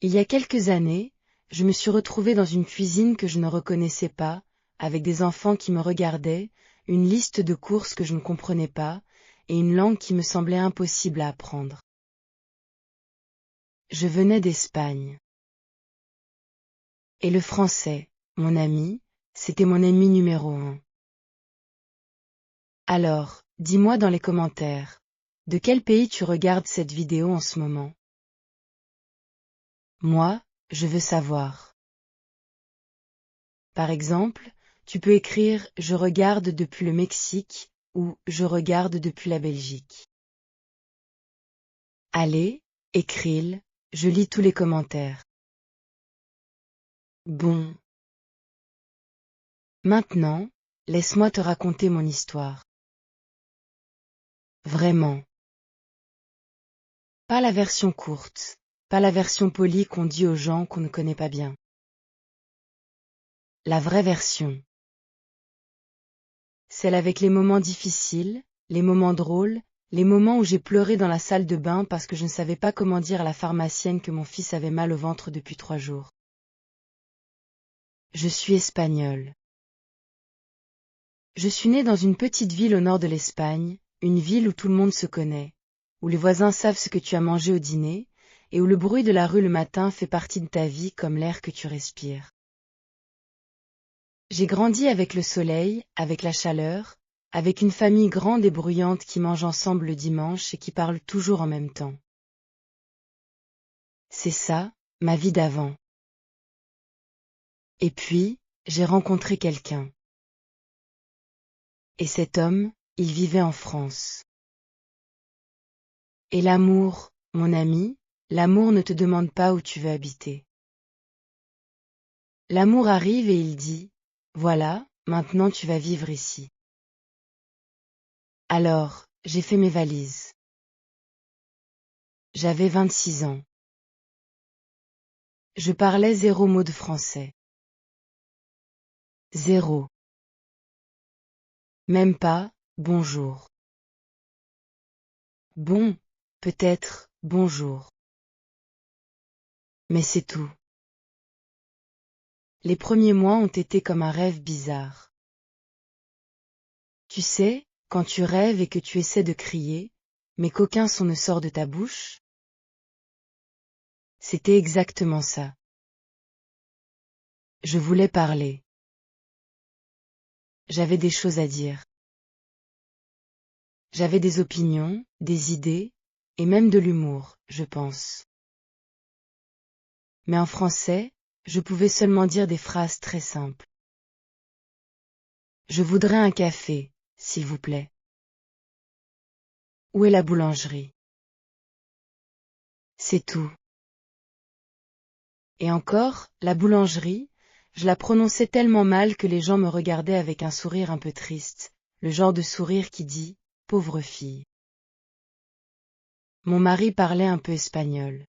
Il y a quelques années, je me suis retrouvée dans une cuisine que je ne reconnaissais pas, avec des enfants qui me regardaient, une liste de courses que je ne comprenais pas, et une langue qui me semblait impossible à apprendre. Je venais d'Espagne. Et le français, mon ami, c'était mon ennemi numéro 1. Alors, dis-moi dans les commentaires, de quel pays tu regardes cette vidéo en ce moment? Moi, je veux savoir. Par exemple, tu peux écrire « Je regarde depuis le Mexique » ou « Je regarde depuis la Belgique ». Allez, écris-le, je lis tous les commentaires. Bon. Maintenant, laisse-moi te raconter mon histoire. Vraiment. Pas la version courte, pas la version polie qu'on dit aux gens qu'on ne connaît pas bien. La vraie version. Celle avec les moments difficiles, les moments drôles, les moments où j'ai pleuré dans la salle de bain parce que je ne savais pas comment dire à la pharmacienne que mon fils avait mal au ventre depuis 3 jours. Je suis espagnole. Je suis née dans une petite ville au nord de l'Espagne, une ville où tout le monde se connaît, où les voisins savent ce que tu as mangé au dîner, et où le bruit de la rue le matin fait partie de ta vie comme l'air que tu respires. J'ai grandi avec le soleil, avec la chaleur, avec une famille grande et bruyante qui mange ensemble le dimanche et qui parle toujours en même temps. C'est ça, ma vie d'avant. Et puis, j'ai rencontré quelqu'un. Et cet homme, il vivait en France. Et l'amour, mon ami, l'amour ne te demande pas où tu veux habiter. L'amour arrive et il dit, voilà, maintenant tu vas vivre ici. Alors, j'ai fait mes valises. J'avais 26 ans. Je parlais 0 mot de français. 0. Même pas, bonjour. Bon, peut-être, bonjour. Mais c'est tout. Les premiers mois ont été comme un rêve bizarre. Tu sais, quand tu rêves et que tu essaies de crier, mais qu'aucun son ne sort de ta bouche? C'était exactement ça. Je voulais parler. J'avais des choses à dire. J'avais des opinions, des idées, et même de l'humour, je pense. Mais en français, je pouvais seulement dire des phrases très simples. Je voudrais un café, s'il vous plaît. Où est la boulangerie? C'est tout. Et encore, la boulangerie, je la prononçais tellement mal que les gens me regardaient avec un sourire un peu triste, le genre de sourire qui dit « pauvre fille ». Mon mari parlait un peu espagnol.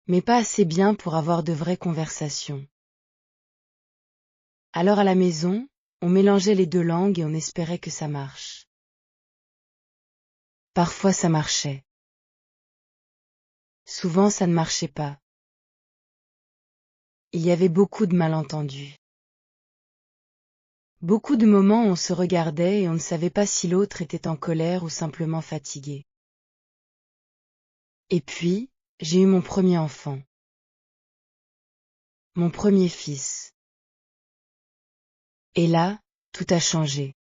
Mais pas assez bien pour avoir de vraies conversations. Alors à la maison, on mélangeait les 2 langues et on espérait que ça marche. Parfois ça marchait. Souvent ça ne marchait pas. Il y avait beaucoup de malentendus. Beaucoup de moments où on se regardait et on ne savait pas si l'autre était en colère ou simplement fatigué. Et puis, j'ai eu mon premier enfant. Mon premier fils. Et là, tout a changé.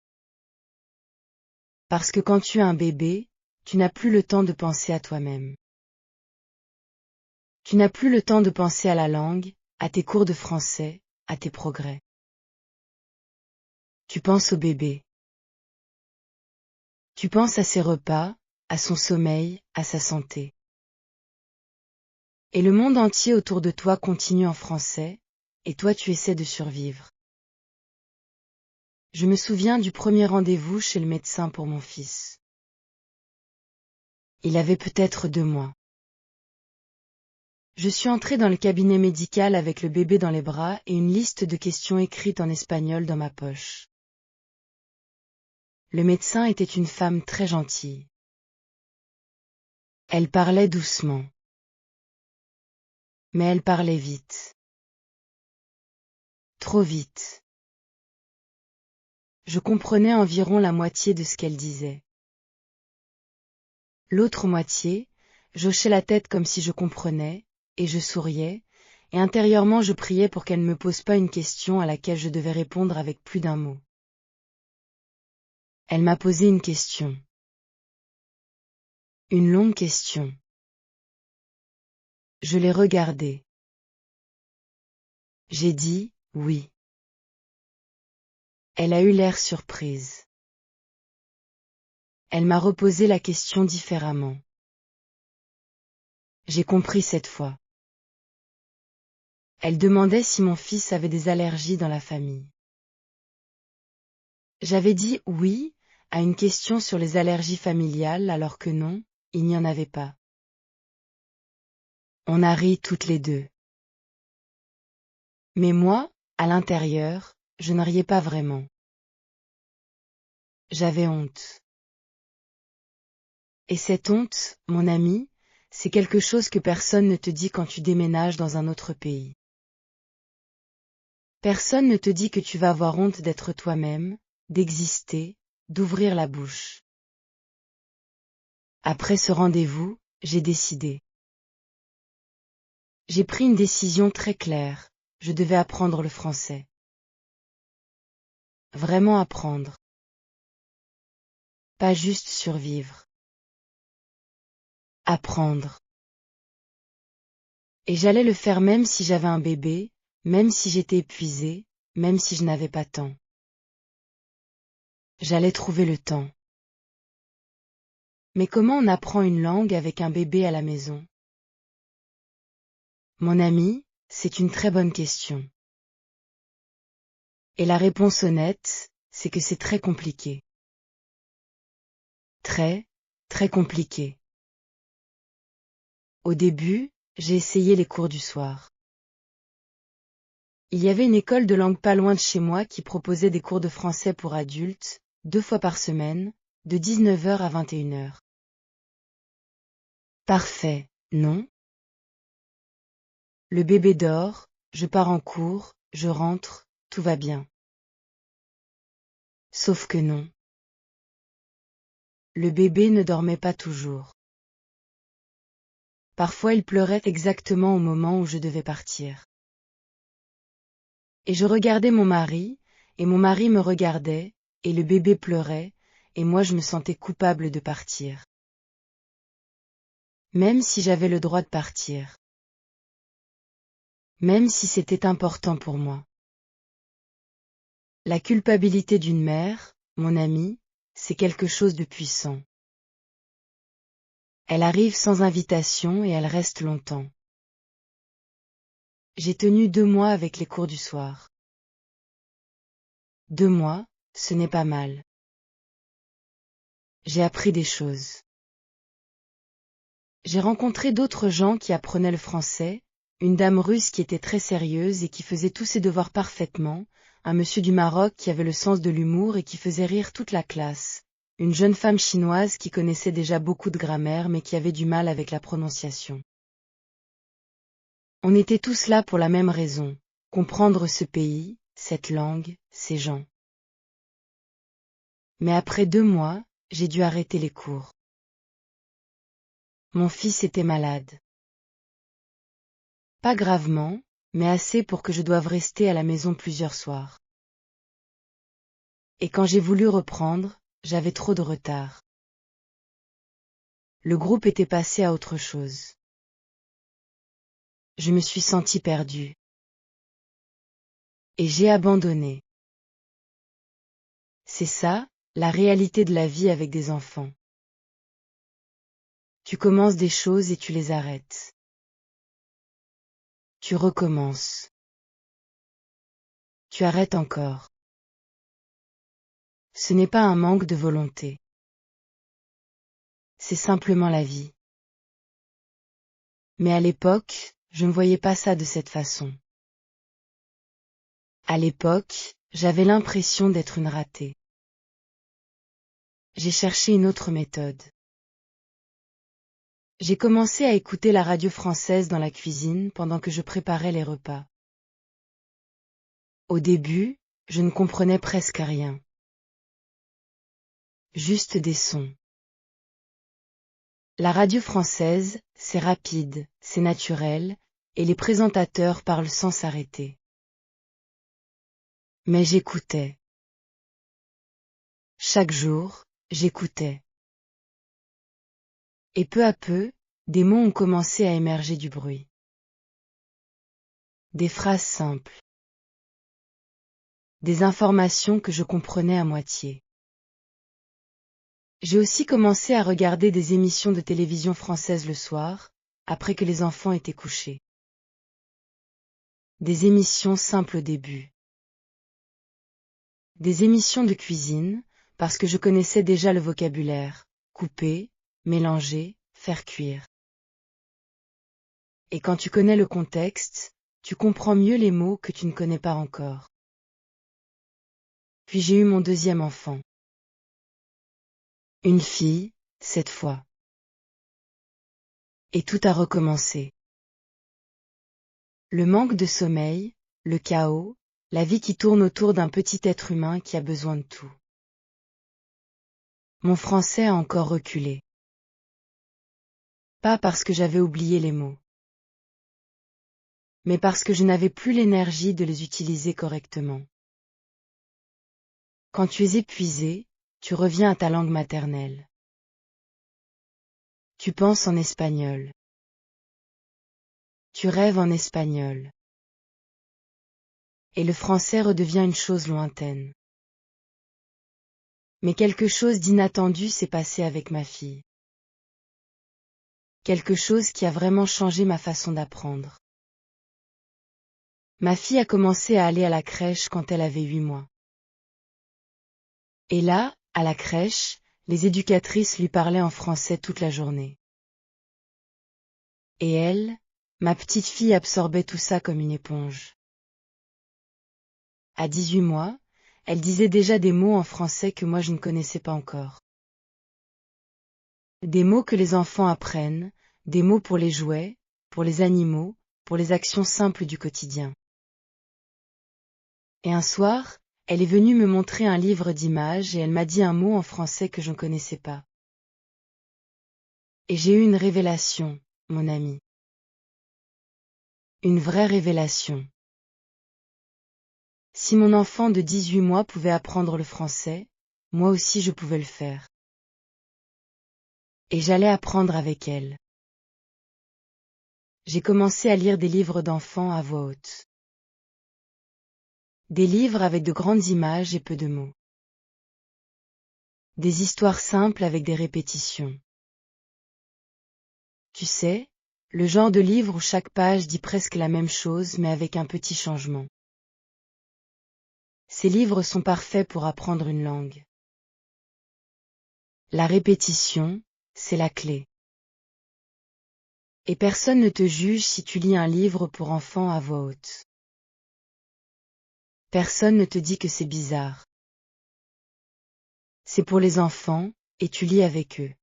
Parce que quand tu as un bébé, tu n'as plus le temps de penser à toi-même. Tu n'as plus le temps de penser à la langue, à tes cours de français, à tes progrès. Tu penses au bébé. Tu penses à ses repas, à son sommeil, à sa santé. Et le monde entier autour de toi continue en français, et toi tu essaies de survivre. Je me souviens du premier rendez-vous chez le médecin pour mon fils. Il avait peut-être 2 mois. Je suis entrée dans le cabinet médical avec le bébé dans les bras et une liste de questions écrites en espagnol dans ma poche. Le médecin était une femme très gentille. Elle parlait doucement. Mais elle parlait vite. Trop vite. Je comprenais environ la moitié de ce qu'elle disait. L'autre moitié, j'hochais la tête comme si je comprenais, et je souriais, et intérieurement je priais pour qu'elle ne me pose pas une question à laquelle je devais répondre avec plus d'un mot. Elle m'a posé une question. Une longue question. Je l'ai regardée. J'ai dit « oui ». Elle a eu l'air surprise. Elle m'a reposé la question différemment. J'ai compris cette fois. Elle demandait si mon fils avait des allergies dans la famille. J'avais dit « oui » à une question sur les allergies familiales alors que non, il n'y en avait pas. On a ri toutes les deux. Mais moi, à l'intérieur, je ne riais pas vraiment. J'avais honte. Et cette honte, mon ami, c'est quelque chose que personne ne te dit quand tu déménages dans un autre pays. Personne ne te dit que tu vas avoir honte d'être toi-même, d'exister, d'ouvrir la bouche. Après ce rendez-vous, j'ai décidé. J'ai pris une décision très claire, je devais apprendre le français. Vraiment apprendre. Pas juste survivre. Apprendre. Et j'allais le faire même si j'avais un bébé, même si j'étais épuisée, même si je n'avais pas temps. J'allais trouver le temps. Mais comment on apprend une langue avec un bébé à la maison? Mon ami, c'est une très bonne question. Et la réponse honnête, c'est que c'est très compliqué. Très, très compliqué. Au début, j'ai essayé les cours du soir. Il y avait une école de langue pas loin de chez moi qui proposait des cours de français pour adultes, 2 fois par semaine, de 19h à 21h. Parfait, non? Le bébé dort, je pars en cours, je rentre, tout va bien. Sauf que non. Le bébé ne dormait pas toujours. Parfois il pleurait exactement au moment où je devais partir. Et je regardais mon mari, et mon mari me regardait, et le bébé pleurait, et moi je me sentais coupable de partir. Même si j'avais le droit de partir. Même si c'était important pour moi. La culpabilité d'une mère, mon ami, c'est quelque chose de puissant. Elle arrive sans invitation et elle reste longtemps. J'ai tenu 2 mois avec les cours du soir. 2 mois, ce n'est pas mal. J'ai appris des choses. J'ai rencontré d'autres gens qui apprenaient le français, une dame russe qui était très sérieuse et qui faisait tous ses devoirs parfaitement, un monsieur du Maroc qui avait le sens de l'humour et qui faisait rire toute la classe, une jeune femme chinoise qui connaissait déjà beaucoup de grammaire mais qui avait du mal avec la prononciation. On était tous là pour la même raison, comprendre ce pays, cette langue, ces gens. Mais après 2 mois, j'ai dû arrêter les cours. Mon fils était malade. Pas gravement, mais assez pour que je doive rester à la maison plusieurs soirs. Et quand j'ai voulu reprendre, j'avais trop de retard. Le groupe était passé à autre chose. Je me suis sentie perdue. Et j'ai abandonné. C'est ça, la réalité de la vie avec des enfants. Tu commences des choses et tu les arrêtes. Tu recommences. Tu arrêtes encore. Ce n'est pas un manque de volonté. C'est simplement la vie. Mais à l'époque, je ne voyais pas ça de cette façon. À l'époque, j'avais l'impression d'être une ratée. J'ai cherché une autre méthode. J'ai commencé à écouter la radio française dans la cuisine pendant que je préparais les repas. Au début, je ne comprenais presque rien. Juste des sons. La radio française, c'est rapide, c'est naturel, et les présentateurs parlent sans s'arrêter. Mais j'écoutais. Chaque jour, j'écoutais. Et peu à peu, des mots ont commencé à émerger du bruit. Des phrases simples. Des informations que je comprenais à moitié. J'ai aussi commencé à regarder des émissions de télévision françaises le soir, après que les enfants étaient couchés. Des émissions simples au début. Des émissions de cuisine, parce que je connaissais déjà le vocabulaire, couper, mélanger, faire cuire. Et quand tu connais le contexte, tu comprends mieux les mots que tu ne connais pas encore. Puis j'ai eu mon deuxième enfant. Une fille, cette fois. Et tout a recommencé. Le manque de sommeil, le chaos, la vie qui tourne autour d'un petit être humain qui a besoin de tout. Mon français a encore reculé. Pas parce que j'avais oublié les mots, mais parce que je n'avais plus l'énergie de les utiliser correctement. Quand tu es épuisé, tu reviens à ta langue maternelle. Tu penses en espagnol. Tu rêves en espagnol. Et le français redevient une chose lointaine. Mais quelque chose d'inattendu s'est passé avec ma fille. Quelque chose qui a vraiment changé ma façon d'apprendre. Ma fille a commencé à aller à la crèche quand elle avait 8 mois. Et là, à la crèche, les éducatrices lui parlaient en français toute la journée. Et elle, ma petite fille absorbait tout ça comme une éponge. À 18 mois, elle disait déjà des mots en français que moi je ne connaissais pas encore. Des mots que les enfants apprennent, des mots pour les jouets, pour les animaux, pour les actions simples du quotidien. Et un soir, elle est venue me montrer un livre d'images et elle m'a dit un mot en français que je ne connaissais pas. Et j'ai eu une révélation, mon ami. Une vraie révélation. Si mon enfant de 18 mois pouvait apprendre le français, moi aussi je pouvais le faire. Et j'allais apprendre avec elle. J'ai commencé à lire des livres d'enfants à voix haute. Des livres avec de grandes images et peu de mots. Des histoires simples avec des répétitions. Tu sais, le genre de livre où chaque page dit presque la même chose mais avec un petit changement. Ces livres sont parfaits pour apprendre une langue. La répétition, c'est la clé. Et personne ne te juge si tu lis un livre pour enfants à voix haute. Personne ne te dit que c'est bizarre. C'est pour les enfants, et tu lis avec eux.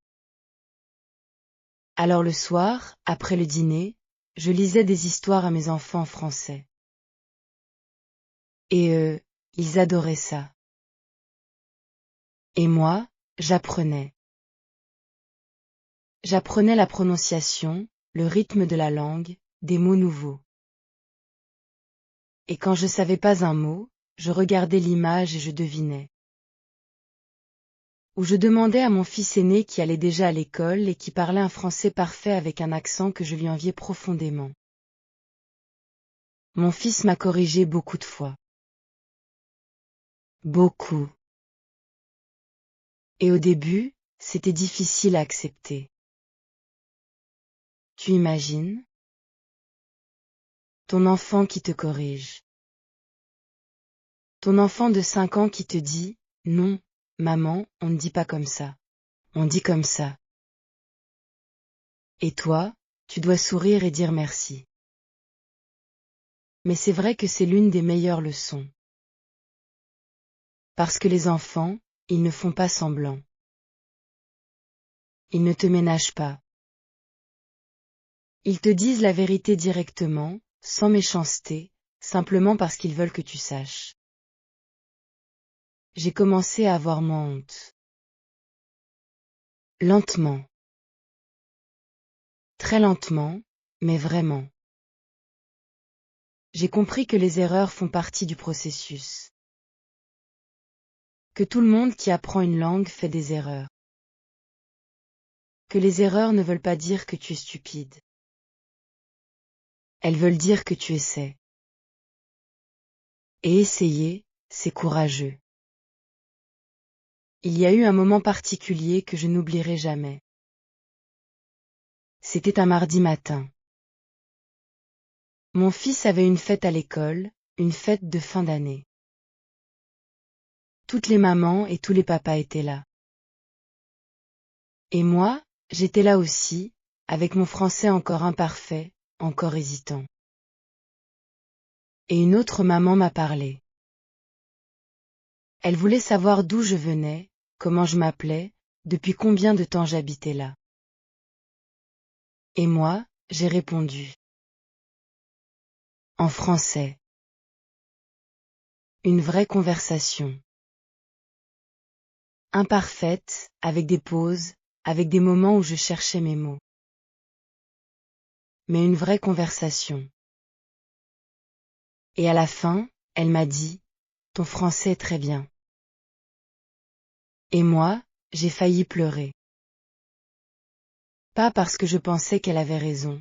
Alors le soir, après le dîner, je lisais des histoires à mes enfants en français. Et eux, ils adoraient ça. Et moi, j'apprenais. J'apprenais la prononciation, le rythme de la langue, des mots nouveaux. Et quand je savais pas un mot, je regardais l'image et je devinais. Ou je demandais à mon fils aîné qui allait déjà à l'école et qui parlait un français parfait avec un accent que je lui enviais profondément. Mon fils m'a corrigé beaucoup de fois. Beaucoup. Et au début, c'était difficile à accepter. Tu imagines? Ton enfant qui te corrige. Ton enfant de 5 ans qui te dit, non, maman, on ne dit pas comme ça. On dit comme ça. Et toi, tu dois sourire et dire merci. Mais c'est vrai que c'est l'une des meilleures leçons. Parce que les enfants, ils ne font pas semblant. Ils ne te ménagent pas. Ils te disent la vérité directement, sans méchanceté, simplement parce qu'ils veulent que tu saches. J'ai commencé à avoir moins honte. Lentement. Très lentement, mais vraiment. J'ai compris que les erreurs font partie du processus. Que tout le monde qui apprend une langue fait des erreurs. Que les erreurs ne veulent pas dire que tu es stupide. Elles veulent dire que tu essaies. Et essayer, c'est courageux. Il y a eu un moment particulier que je n'oublierai jamais. C'était un mardi matin. Mon fils avait une fête à l'école, une fête de fin d'année. Toutes les mamans et tous les papas étaient là. Et moi, j'étais là aussi, avec mon français encore imparfait, encore hésitant. Et une autre maman m'a parlé. Elle voulait savoir d'où je venais, comment je m'appelais, depuis combien de temps j'habitais là. Et moi, j'ai répondu. En français. Une vraie conversation. Imparfaite, avec des pauses, avec des moments où je cherchais mes mots. Mais une vraie conversation. Et à la fin, elle m'a dit, ton français est très bien. Et moi, j'ai failli pleurer. Pas parce que je pensais qu'elle avait raison.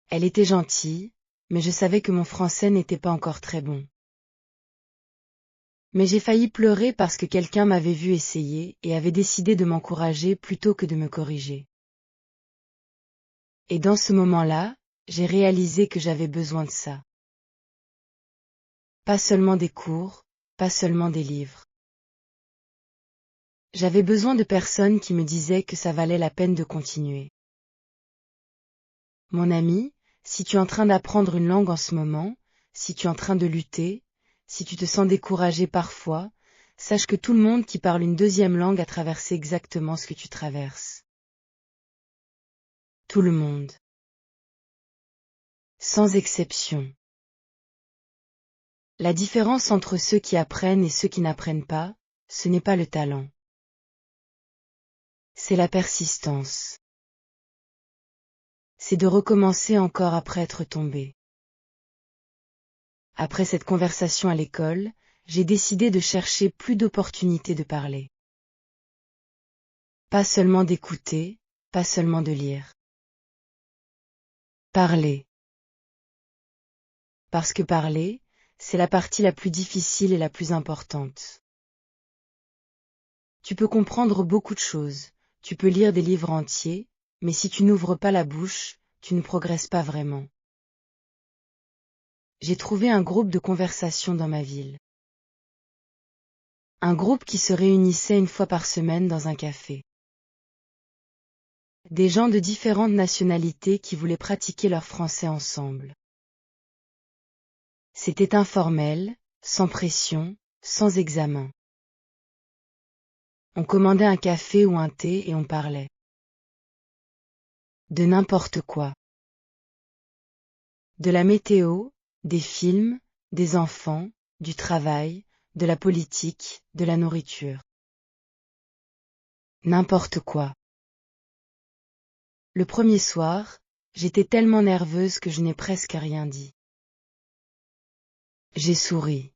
Elle était gentille, mais je savais que mon français n'était pas encore très bon. Mais j'ai failli pleurer parce que quelqu'un m'avait vu essayer et avait décidé de m'encourager plutôt que de me corriger. Et dans ce moment-là, j'ai réalisé que j'avais besoin de ça. Pas seulement des cours, pas seulement des livres. J'avais besoin de personnes qui me disaient que ça valait la peine de continuer. Mon ami, si tu es en train d'apprendre une langue en ce moment, si tu es en train de lutter, si tu te sens découragé parfois, sache que tout le monde qui parle une deuxième langue a traversé exactement ce que tu traverses. Tout le monde. Sans exception. La différence entre ceux qui apprennent et ceux qui n'apprennent pas, ce n'est pas le talent. C'est la persistance. C'est de recommencer encore après être tombé. Après cette conversation à l'école, j'ai décidé de chercher plus d'opportunités de parler. Pas seulement d'écouter, pas seulement de lire. Parler. Parce que parler, c'est la partie la plus difficile et la plus importante. Tu peux comprendre beaucoup de choses, tu peux lire des livres entiers, mais si tu n'ouvres pas la bouche, tu ne progresses pas vraiment. J'ai trouvé un groupe de conversation dans ma ville. Un groupe qui se réunissait une fois par semaine dans un café. Des gens de différentes nationalités qui voulaient pratiquer leur français ensemble. C'était informel, sans pression, sans examen. On commandait un café ou un thé et on parlait. De n'importe quoi. De la météo, des films, des enfants, du travail, de la politique, de la nourriture. N'importe quoi. Le premier soir, j'étais tellement nerveuse que je n'ai presque rien dit. J'ai souri.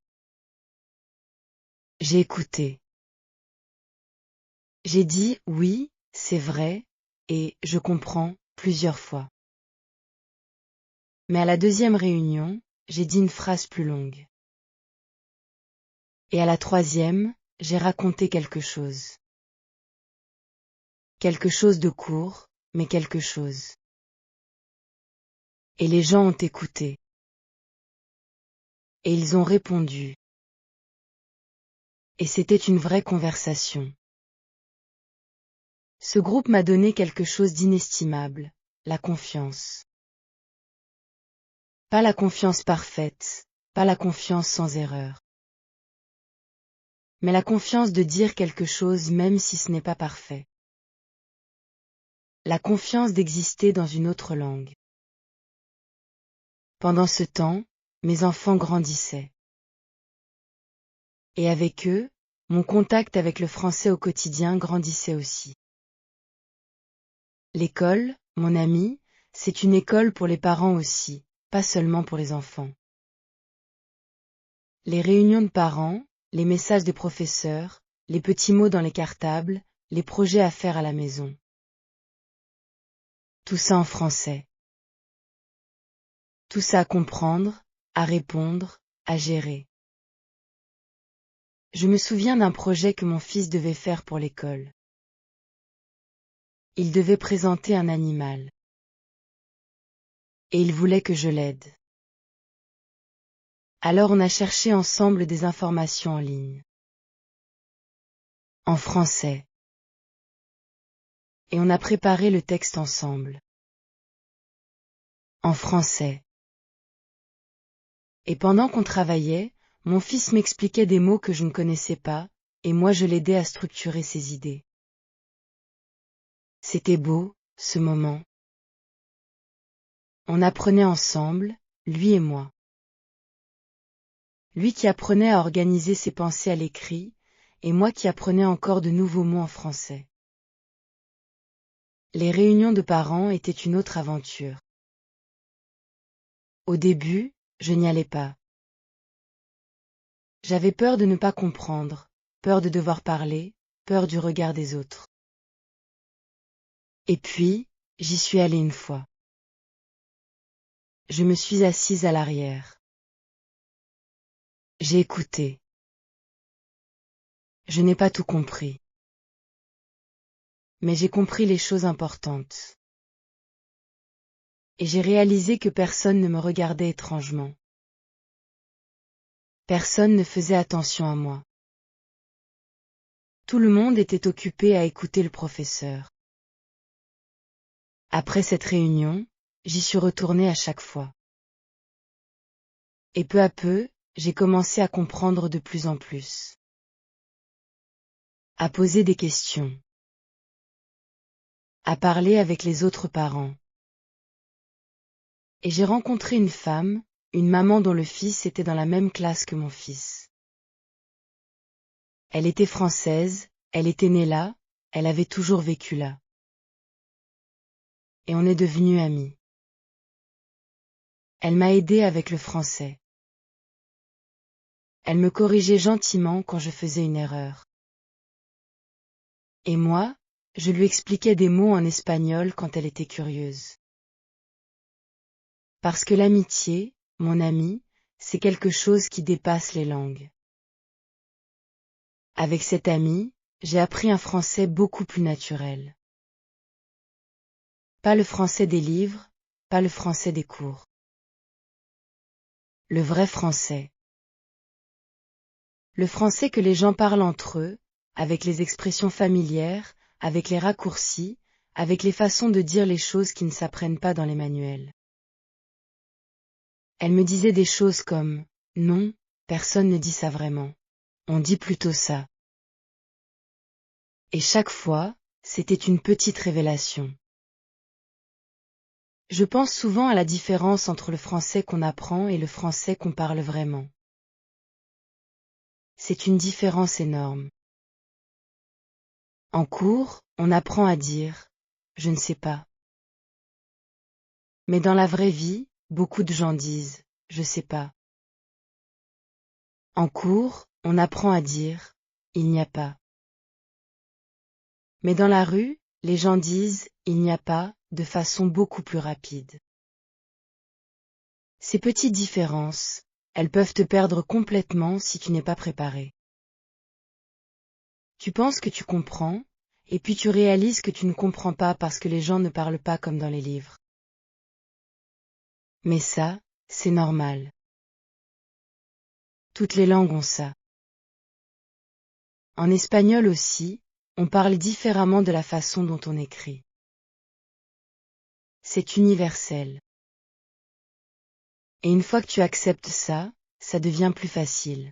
J'ai écouté. J'ai dit oui, c'est vrai, et je comprends plusieurs fois. Mais à la deuxième réunion, j'ai dit une phrase plus longue. Et à la troisième, j'ai raconté quelque chose. Quelque chose de court, mais quelque chose. Et les gens ont écouté. Et ils ont répondu. Et c'était une vraie conversation. Ce groupe m'a donné quelque chose d'inestimable, la confiance. Pas la confiance parfaite, pas la confiance sans erreur. Mais la confiance de dire quelque chose même si ce n'est pas parfait. la confiance d'exister dans une autre langue. Pendant ce temps, mes enfants grandissaient. Et avec eux, mon contact avec le français au quotidien grandissait aussi. L'école, mon ami, c'est une école pour les parents aussi, pas seulement pour les enfants. Les réunions de parents, les messages des professeurs, les petits mots dans les cartables, les projets à faire à la maison. Tout ça en français. Tout ça à comprendre, à répondre, à gérer. Je me souviens d'un projet que mon fils devait faire pour l'école. Il devait présenter un animal. Et il voulait que je l'aide. Alors on a cherché ensemble des informations en ligne. En français. Et on a préparé le texte ensemble. En français. Et pendant qu'on travaillait, mon fils m'expliquait des mots que je ne connaissais pas, et moi je l'aidais à structurer ses idées. C'était beau, ce moment. On apprenait ensemble, lui et moi. Lui qui apprenait à organiser ses pensées à l'écrit, et moi qui apprenais encore de nouveaux mots en français. Les réunions de parents étaient une autre aventure. Au début, je n'y allais pas. J'avais peur de ne pas comprendre, peur de devoir parler, peur du regard des autres. Et puis, j'y suis allée une fois. Je me suis assise à l'arrière. J'ai écouté. Je n'ai pas tout compris. Mais j'ai compris les choses importantes. Et j'ai réalisé que personne ne me regardait étrangement. Personne ne faisait attention à moi. Tout le monde était occupé à écouter le professeur. Après cette réunion, j'y suis retournée à chaque fois. Et peu à peu, j'ai commencé à comprendre de plus en plus. À poser des questions. À parler avec les autres parents. Et j'ai rencontré une femme, une maman dont le fils était dans la même classe que mon fils. Elle était française, elle était née là, elle avait toujours vécu là. Et on est devenus amis. Elle m'a aidé avec le français. Elle me corrigeait gentiment quand je faisais une erreur. Et moi, je lui expliquais des mots en espagnol quand elle était curieuse. Parce que l'amitié, mon ami, c'est quelque chose qui dépasse les langues. Avec cette amie, j'ai appris un français beaucoup plus naturel. Pas le français des livres, pas le français des cours. Le vrai français. Le français que les gens parlent entre eux, avec les expressions familières, avec les raccourcis, avec les façons de dire les choses qui ne s'apprennent pas dans les manuels. Elle me disait des choses comme « Non, personne ne dit ça vraiment. On dit plutôt ça. » Et chaque fois, c'était une petite révélation. Je pense souvent à la différence entre le français qu'on apprend et le français qu'on parle vraiment. C'est une différence énorme. En cours, on apprend à dire « je ne sais pas ». Mais dans la vraie vie, beaucoup de gens disent « je sais pas ». En cours, on apprend à dire « il n'y a pas ». Mais dans la rue, les gens disent « il n'y a pas » de façon beaucoup plus rapide. Ces petites différences, elles peuvent te perdre complètement si tu n'es pas préparé. Tu penses que tu comprends, et puis tu réalises que tu ne comprends pas parce que les gens ne parlent pas comme dans les livres. Mais ça, c'est normal. Toutes les langues ont ça. En espagnol aussi, on parle différemment de la façon dont on écrit. C'est universel. Et une fois que tu acceptes ça, ça devient plus facile.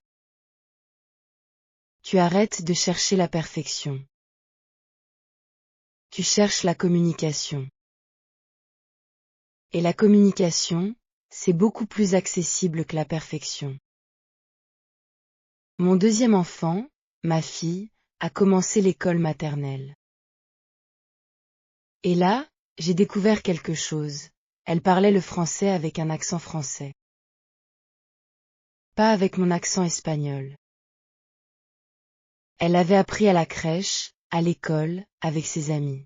Tu arrêtes de chercher la perfection. tu cherches la communication. Et la communication, c'est beaucoup plus accessible que la perfection. Mon deuxième enfant, ma fille, a commencé l'école maternelle. Et là, j'ai découvert quelque chose. Elle parlait le français avec un accent français. Pas avec mon accent espagnol. Elle avait appris à la crèche, à l'école, avec ses amis.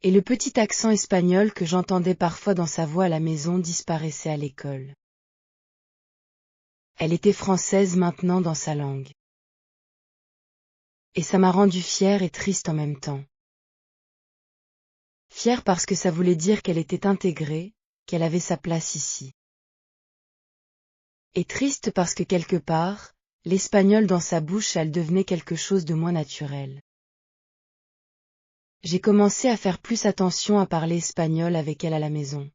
Et le petit accent espagnol que j'entendais parfois dans sa voix à la maison disparaissait à l'école. Elle était française maintenant dans sa langue. Et ça m'a rendue fière et triste en même temps. Fière parce que ça voulait dire qu'elle était intégrée, qu'elle avait sa place ici. Et triste parce que quelque part, l'espagnol dans sa bouche, elle devenait quelque chose de moins naturel. J'ai commencé à faire plus attention à parler espagnol avec elle à la maison.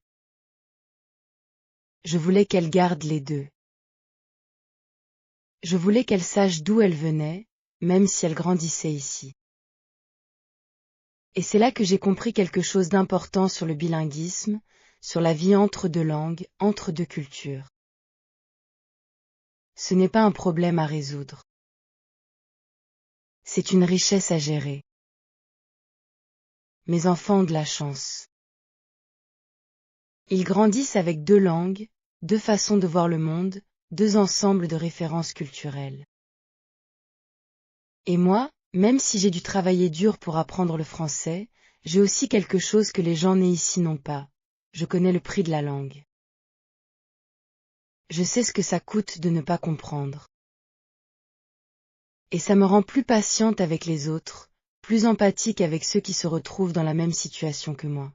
Je voulais qu'elle garde les deux. Je voulais qu'elle sache d'où elle venait, même si elle grandissait ici. Et c'est là que j'ai compris quelque chose d'important sur le bilinguisme, sur la vie entre deux langues, entre deux cultures. Ce n'est pas un problème à résoudre. C'est une richesse à gérer. Mes enfants ont de la chance. Ils grandissent avec deux langues, deux façons de voir le monde, deux ensembles de références culturelles. Et moi, même si j'ai dû travailler dur pour apprendre le français, j'ai aussi quelque chose que les gens nés ici n'ont pas. Je connais le prix de la langue. Je sais ce que ça coûte de ne pas comprendre. Et ça me rend plus patiente avec les autres, plus empathique avec ceux qui se retrouvent dans la même situation que moi.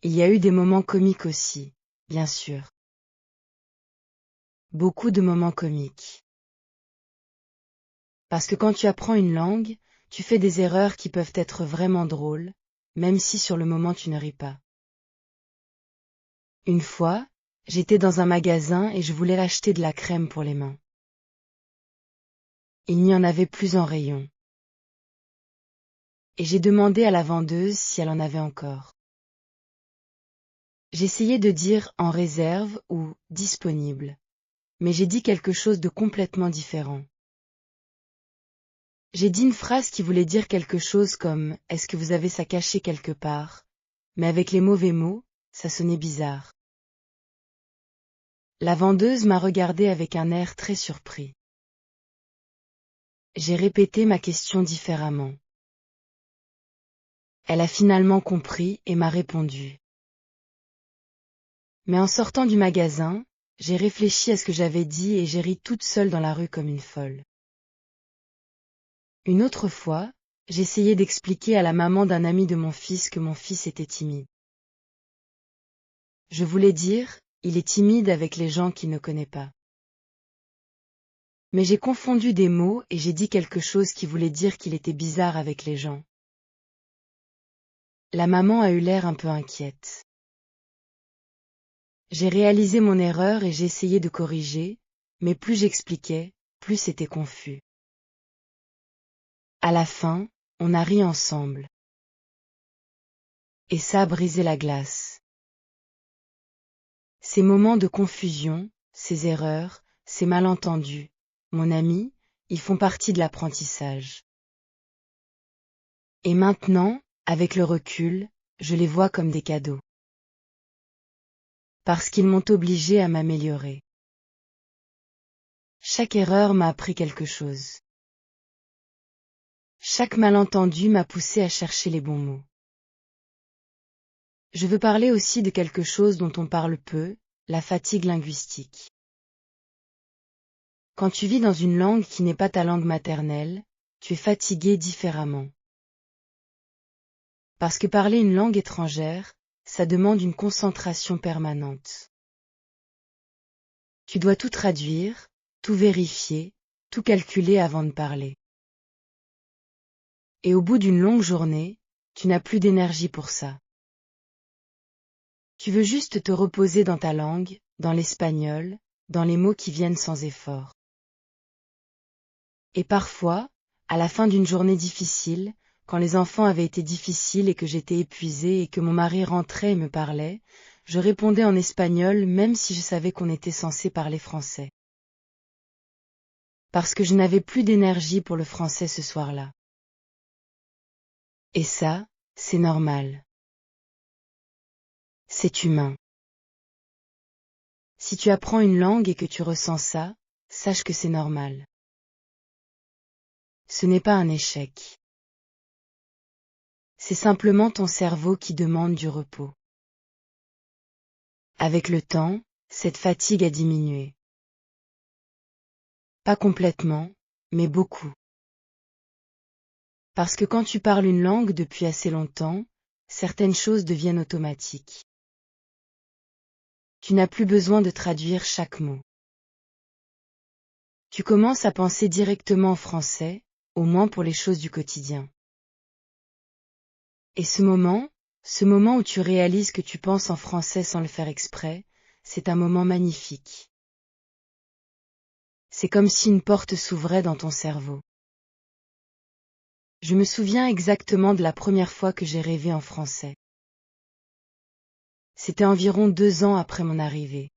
Il y a eu des moments comiques aussi, bien sûr. Beaucoup de moments comiques. Parce que quand tu apprends une langue, tu fais des erreurs qui peuvent être vraiment drôles, même si sur le moment tu ne ris pas. Une fois, j'étais dans un magasin et je voulais acheter de la crème pour les mains. Il n'y en avait plus en rayon. Et j'ai demandé à la vendeuse si elle en avait encore. J'essayais de dire en réserve ou disponible, mais j'ai dit quelque chose de complètement différent. J'ai dit une phrase qui voulait dire quelque chose comme « Est-ce que vous avez ça caché quelque part ?» mais avec les mauvais mots, ça sonnait bizarre. La vendeuse m'a regardé avec un air très surpris. J'ai répété ma question différemment. Elle a finalement compris et m'a répondu. Mais en sortant du magasin, j'ai réfléchi à ce que j'avais dit et j'ai ri toute seule dans la rue comme une folle. Une autre fois, j'essayais d'expliquer à la maman d'un ami de mon fils que mon fils était timide. Je voulais dire, il est timide avec les gens qu'il ne connaît pas. Mais j'ai confondu des mots et j'ai dit quelque chose qui voulait dire qu'il était bizarre avec les gens. La maman a eu l'air un peu inquiète. J'ai réalisé mon erreur et j'ai essayé de corriger, mais plus j'expliquais, plus c'était confus. À la fin, on a ri ensemble. Et ça a brisé la glace. Ces moments de confusion, ces erreurs, ces malentendus, mon ami, ils font partie de l'apprentissage. Et maintenant, avec le recul, je les vois comme des cadeaux. Parce qu'ils m'ont obligé à m'améliorer. Chaque erreur m'a appris quelque chose. Chaque malentendu m'a poussé à chercher les bons mots. Je veux parler aussi de quelque chose dont on parle peu, la fatigue linguistique. Quand tu vis dans une langue qui n'est pas ta langue maternelle, tu es fatigué différemment. Parce que parler une langue étrangère, ça demande une concentration permanente. Tu dois tout traduire, tout vérifier, tout calculer avant de parler. Et au bout d'une longue journée, tu n'as plus d'énergie pour ça. Tu veux juste te reposer dans ta langue, dans l'espagnol, dans les mots qui viennent sans effort. Et parfois, À la fin d'une journée difficile, quand les enfants avaient été difficiles et que j'étais épuisée et que mon mari rentrait et me parlait, je répondais en espagnol même si je savais qu'on était censé parler français. Parce que je n'avais plus d'énergie pour le français ce soir-là. Et ça, c'est normal. C'est humain. Si tu apprends une langue et que tu ressens ça, sache que c'est normal. Ce n'est pas un échec. C'est simplement ton cerveau qui demande du repos. Avec le temps, cette fatigue a diminué. Pas complètement, mais beaucoup. Parce que quand tu parles une langue depuis assez longtemps, certaines choses deviennent automatiques. Tu n'as plus besoin de traduire chaque mot. Tu commences à penser directement en français, au moins pour les choses du quotidien. Et ce moment où tu réalises que tu penses en français sans le faire exprès, c'est un moment magnifique. C'est comme si une porte s'ouvrait dans ton cerveau. Je me souviens exactement de la première fois que j'ai rêvé en français. C'était environ 2 ans après mon arrivée.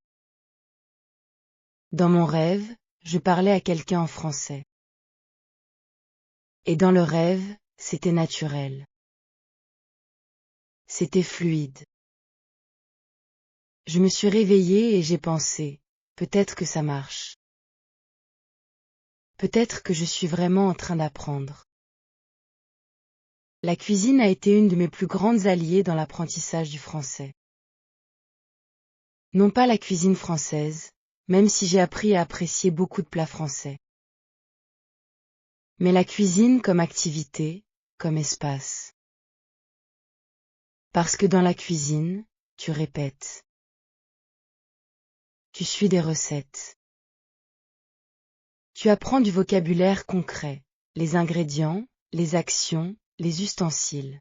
Dans mon rêve, je parlais à quelqu'un en français. Et dans le rêve, c'était naturel. C'était fluide. Je me suis réveillée et j'ai pensé, peut-être que ça marche. Peut-être que je suis vraiment en train d'apprendre. La cuisine a été une de mes plus grandes alliées dans l'apprentissage du français. Non pas la cuisine française, même si j'ai appris à apprécier beaucoup de plats français. Mais la cuisine comme activité, comme espace. Parce que dans la cuisine, tu répètes. Tu suis des recettes. Tu apprends du vocabulaire concret, les ingrédients, les actions, les ustensiles.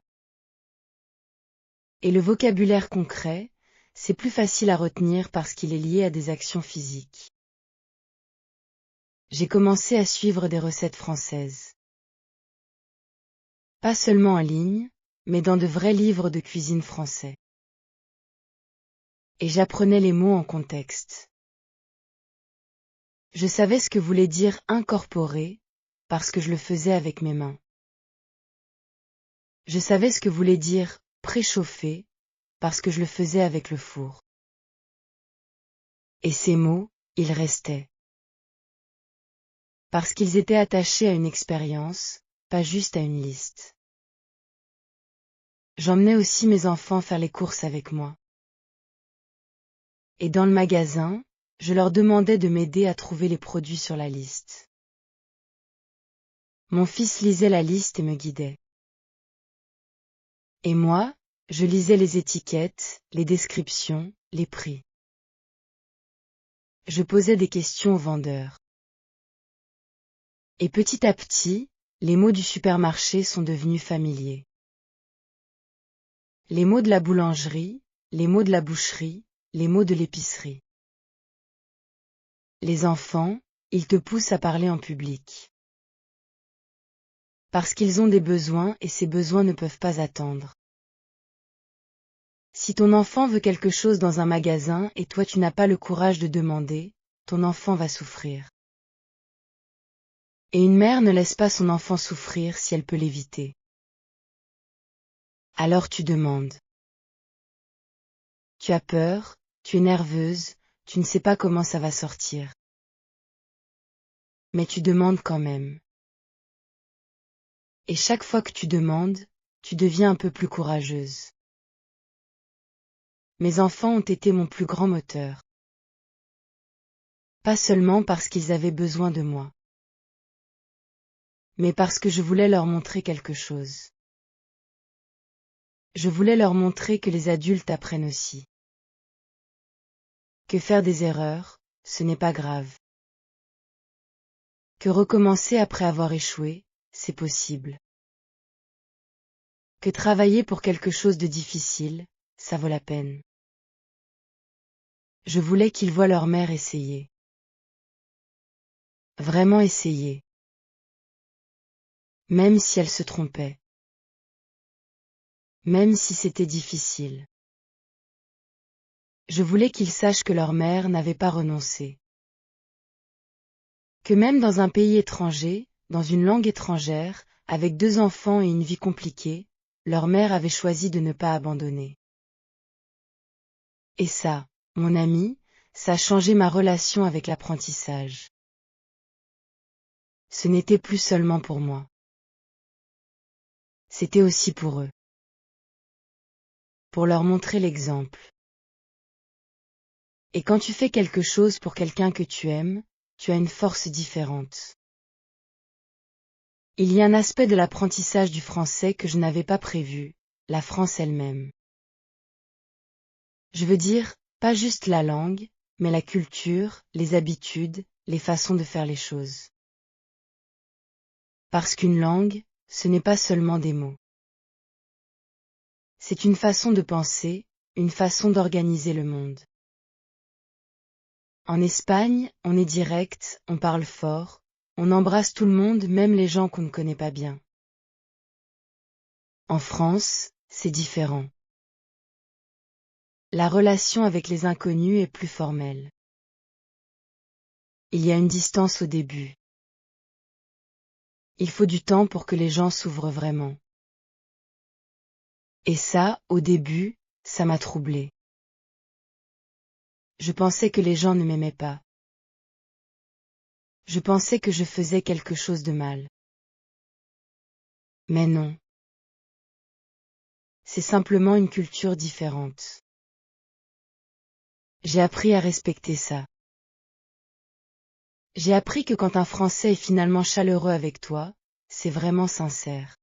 Et le vocabulaire concret, c'est plus facile à retenir parce qu'il est lié à des actions physiques. J'ai commencé à suivre des recettes françaises. Pas seulement en ligne, mais dans de vrais livres de cuisine français. Et j'apprenais les mots en contexte. Je savais ce que voulait dire incorporer, parce que je le faisais avec mes mains. Je savais ce que voulait dire préchauffer, parce que je le faisais avec le four. Et ces mots, ils restaient. Parce qu'ils étaient attachés à une expérience, pas juste à une liste. J'emmenais aussi mes enfants faire les courses avec moi. Et dans le magasin, je leur demandais de m'aider à trouver les produits sur la liste. Mon fils lisait la liste et me guidait. Et moi, je lisais les étiquettes, les descriptions, les prix. Je posais des questions aux vendeurs. Et petit à petit, les mots du supermarché sont devenus familiers. Les mots de la boulangerie, les mots de la boucherie, les mots de l'épicerie. Les enfants, ils te poussent à parler en public. Parce qu'ils ont des besoins et ces besoins ne peuvent pas attendre. Si ton enfant veut quelque chose dans un magasin et toi tu n'as pas le courage de demander, ton enfant va souffrir. Et une mère ne laisse pas son enfant souffrir si elle peut l'éviter. Alors tu demandes. Tu as peur, tu es nerveuse, tu ne sais pas comment ça va sortir. Mais tu demandes quand même. Et chaque fois que tu demandes, tu deviens un peu plus courageuse. Mes enfants ont été mon plus grand moteur. Pas seulement parce qu'ils avaient besoin de moi, mais parce que je voulais leur montrer quelque chose. Je voulais leur montrer que les adultes apprennent aussi. Que faire des erreurs, ce n'est pas grave. Que recommencer après avoir échoué, c'est possible. Que travailler pour quelque chose de difficile, ça vaut la peine. Je voulais qu'ils voient leur mère essayer. Vraiment essayer. même si elle se trompait. Même si c'était difficile. Je voulais qu'ils sachent que leur mère n'avait pas renoncé. Que même dans un pays étranger, dans une langue étrangère, avec 2 enfants et une vie compliquée, leur mère avait choisi de ne pas abandonner. Et ça, mon ami, ça a changé ma relation avec l'apprentissage. Ce n'était plus seulement pour moi. C'était aussi pour eux. Pour leur montrer l'exemple. Et quand tu fais quelque chose pour quelqu'un que tu aimes, tu as une force différente. Il y a un aspect de l'apprentissage du français que je n'avais pas prévu, la France elle-même. Je veux dire, pas juste la langue, mais la culture, les habitudes, les façons de faire les choses. Parce qu'une langue, ce n'est pas seulement des mots. C'est une façon de penser, une façon d'organiser le monde. En Espagne, on est direct, on parle fort, on embrasse tout le monde, même les gens qu'on ne connaît pas bien. En France, c'est différent. La relation avec les inconnus est plus formelle. Il y a une distance au début. Il faut du temps pour que les gens s'ouvrent vraiment. Et ça, au début, ça m'a troublée. Je pensais que les gens ne m'aimaient pas. Je pensais que je faisais quelque chose de mal. Mais non. C'est simplement une culture différente. J'ai appris à respecter ça. J'ai appris que quand un Français est finalement chaleureux avec toi, c'est vraiment sincère.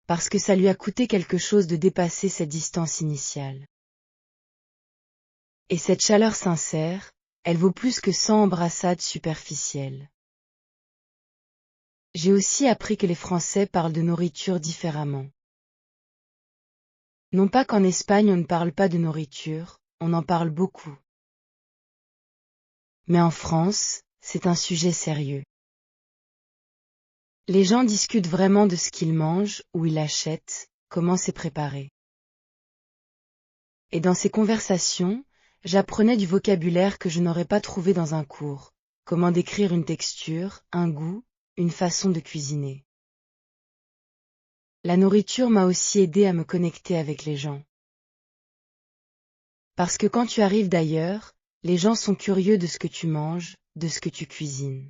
Parce que ça lui a coûté quelque chose de dépasser cette distance initiale. Et cette chaleur sincère, elle vaut plus que 100 embrassades superficielles. J'ai aussi appris que les Français parlent de nourriture différemment. Non pas qu'en Espagne on ne parle pas de nourriture, on en parle beaucoup. Mais en France, c'est un sujet sérieux. Les gens discutent vraiment de ce qu'ils mangent, où ils achètent, comment c'est préparé. Et dans ces conversations, j'apprenais du vocabulaire que je n'aurais pas trouvé dans un cours, comment décrire une texture, un goût, une façon de cuisiner. La nourriture m'a aussi aidé à me connecter avec les gens. Parce que quand tu arrives d'ailleurs, les gens sont curieux de ce que tu manges, de ce que tu cuisines.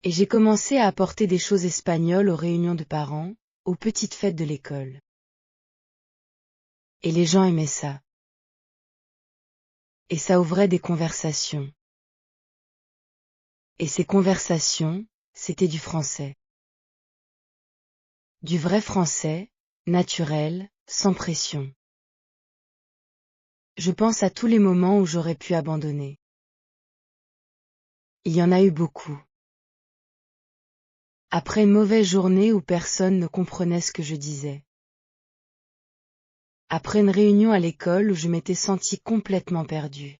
Et j'ai commencé à apporter des choses espagnoles aux réunions de parents, aux petites fêtes de l'école. Et les gens aimaient ça. Et ça ouvrait des conversations. Et ces conversations, c'était du français. Du vrai français, naturel, sans pression. Je pense à tous les moments où j'aurais pu abandonner. Il y en a eu beaucoup. Après une mauvaise journée où personne ne comprenait ce que je disais. Après une réunion à l'école où je m'étais sentie complètement perdue.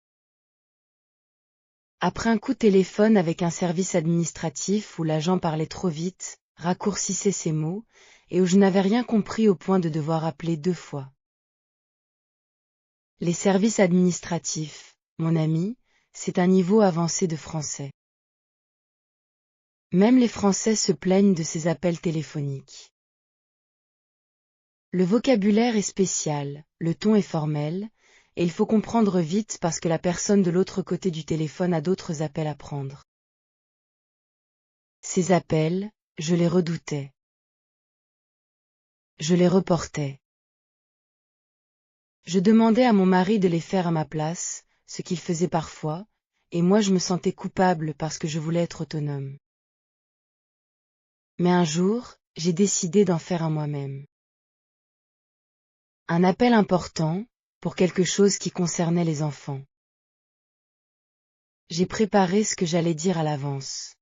Après un coup de téléphone avec un service administratif où l'agent parlait trop vite, raccourcissait ses mots, et où je n'avais rien compris au point de devoir appeler 2 fois. Les services administratifs, mon ami, c'est un niveau avancé de français. Même les Français se plaignent de ces appels téléphoniques. Le vocabulaire est spécial, le ton est formel, et il faut comprendre vite parce que la personne de l'autre côté du téléphone a d'autres appels à prendre. Ces appels, je les redoutais. Je les reportais. Je demandais à mon mari de les faire à ma place, ce qu'il faisait parfois, et moi je me sentais coupable parce que je voulais être autonome. Mais un jour, j'ai décidé d'en faire un moi-même. Un appel important, pour quelque chose qui concernait les enfants. J'ai préparé ce que j'allais dire à l'avance.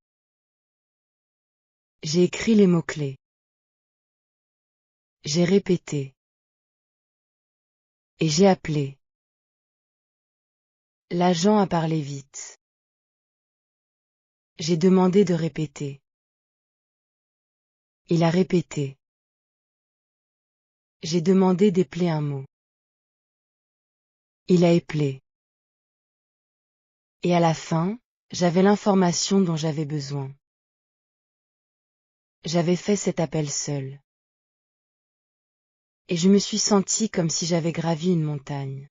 J'ai écrit les mots-clés. J'ai répété. Et j'ai appelé. L'agent a parlé vite. J'ai demandé de répéter. Il a répété. J'ai demandé d'épeler un mot. Il a épelé. Et à la fin, j'avais l'information dont j'avais besoin. J'avais fait cet appel seul. Et je me suis senti comme si j'avais gravi une montagne.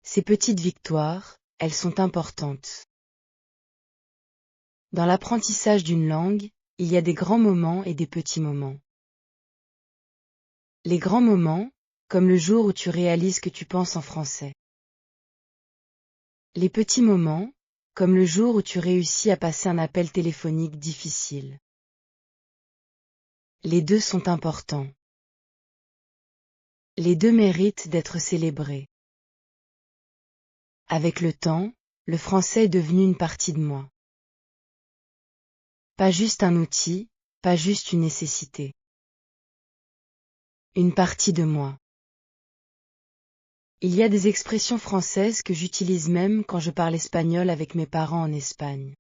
Ces petites victoires, elles sont importantes. Dans l'apprentissage d'une langue, il y a des grands moments et des petits moments. Les grands moments, comme le jour où tu réalises que tu penses en français. Les petits moments, comme le jour où tu réussis à passer un appel téléphonique difficile. Les deux sont importants. Les deux méritent d'être célébrés. Avec le temps, le français est devenu une partie de moi. Pas juste un outil, pas juste une nécessité. Une partie de moi. Il y a des expressions françaises que j'utilise même quand je parle espagnol avec mes parents en Espagne.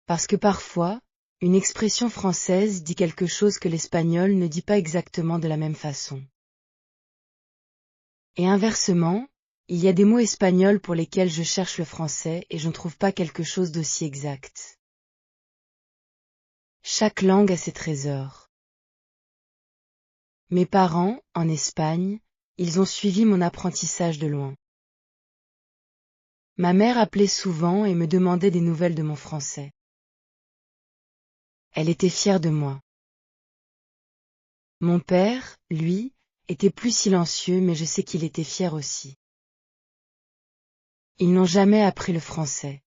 Parce que parfois, une expression française dit quelque chose que l'espagnol ne dit pas exactement de la même façon. Et inversement, il y a des mots espagnols pour lesquels je cherche le français et je ne trouve pas quelque chose d'aussi exact. Chaque langue a ses trésors. Mes parents, en Espagne, ils ont suivi mon apprentissage de loin. Ma mère appelait souvent et me demandait des nouvelles de mon français. Elle était fière de moi. Mon père, lui, était plus silencieux mais je sais qu'il était fier aussi. Ils n'ont jamais appris le français.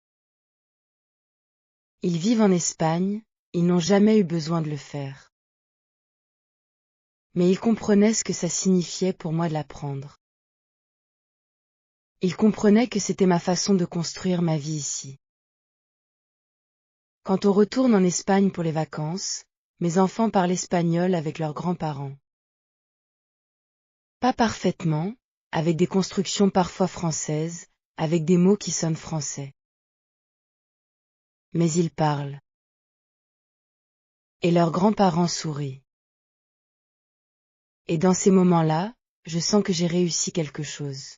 Ils vivent en Espagne, ils n'ont jamais eu besoin de le faire. Mais ils comprenaient ce que ça signifiait pour moi de l'apprendre. Ils comprenaient que c'était ma façon de construire ma vie ici. Quand on retourne en Espagne pour les vacances, mes enfants parlent espagnol avec leurs grands-parents. Pas parfaitement, avec des constructions parfois françaises, avec des mots qui sonnent français. Mais ils parlent. Et leurs grands-parents sourient. Et dans ces moments-là, je sens que j'ai réussi quelque chose.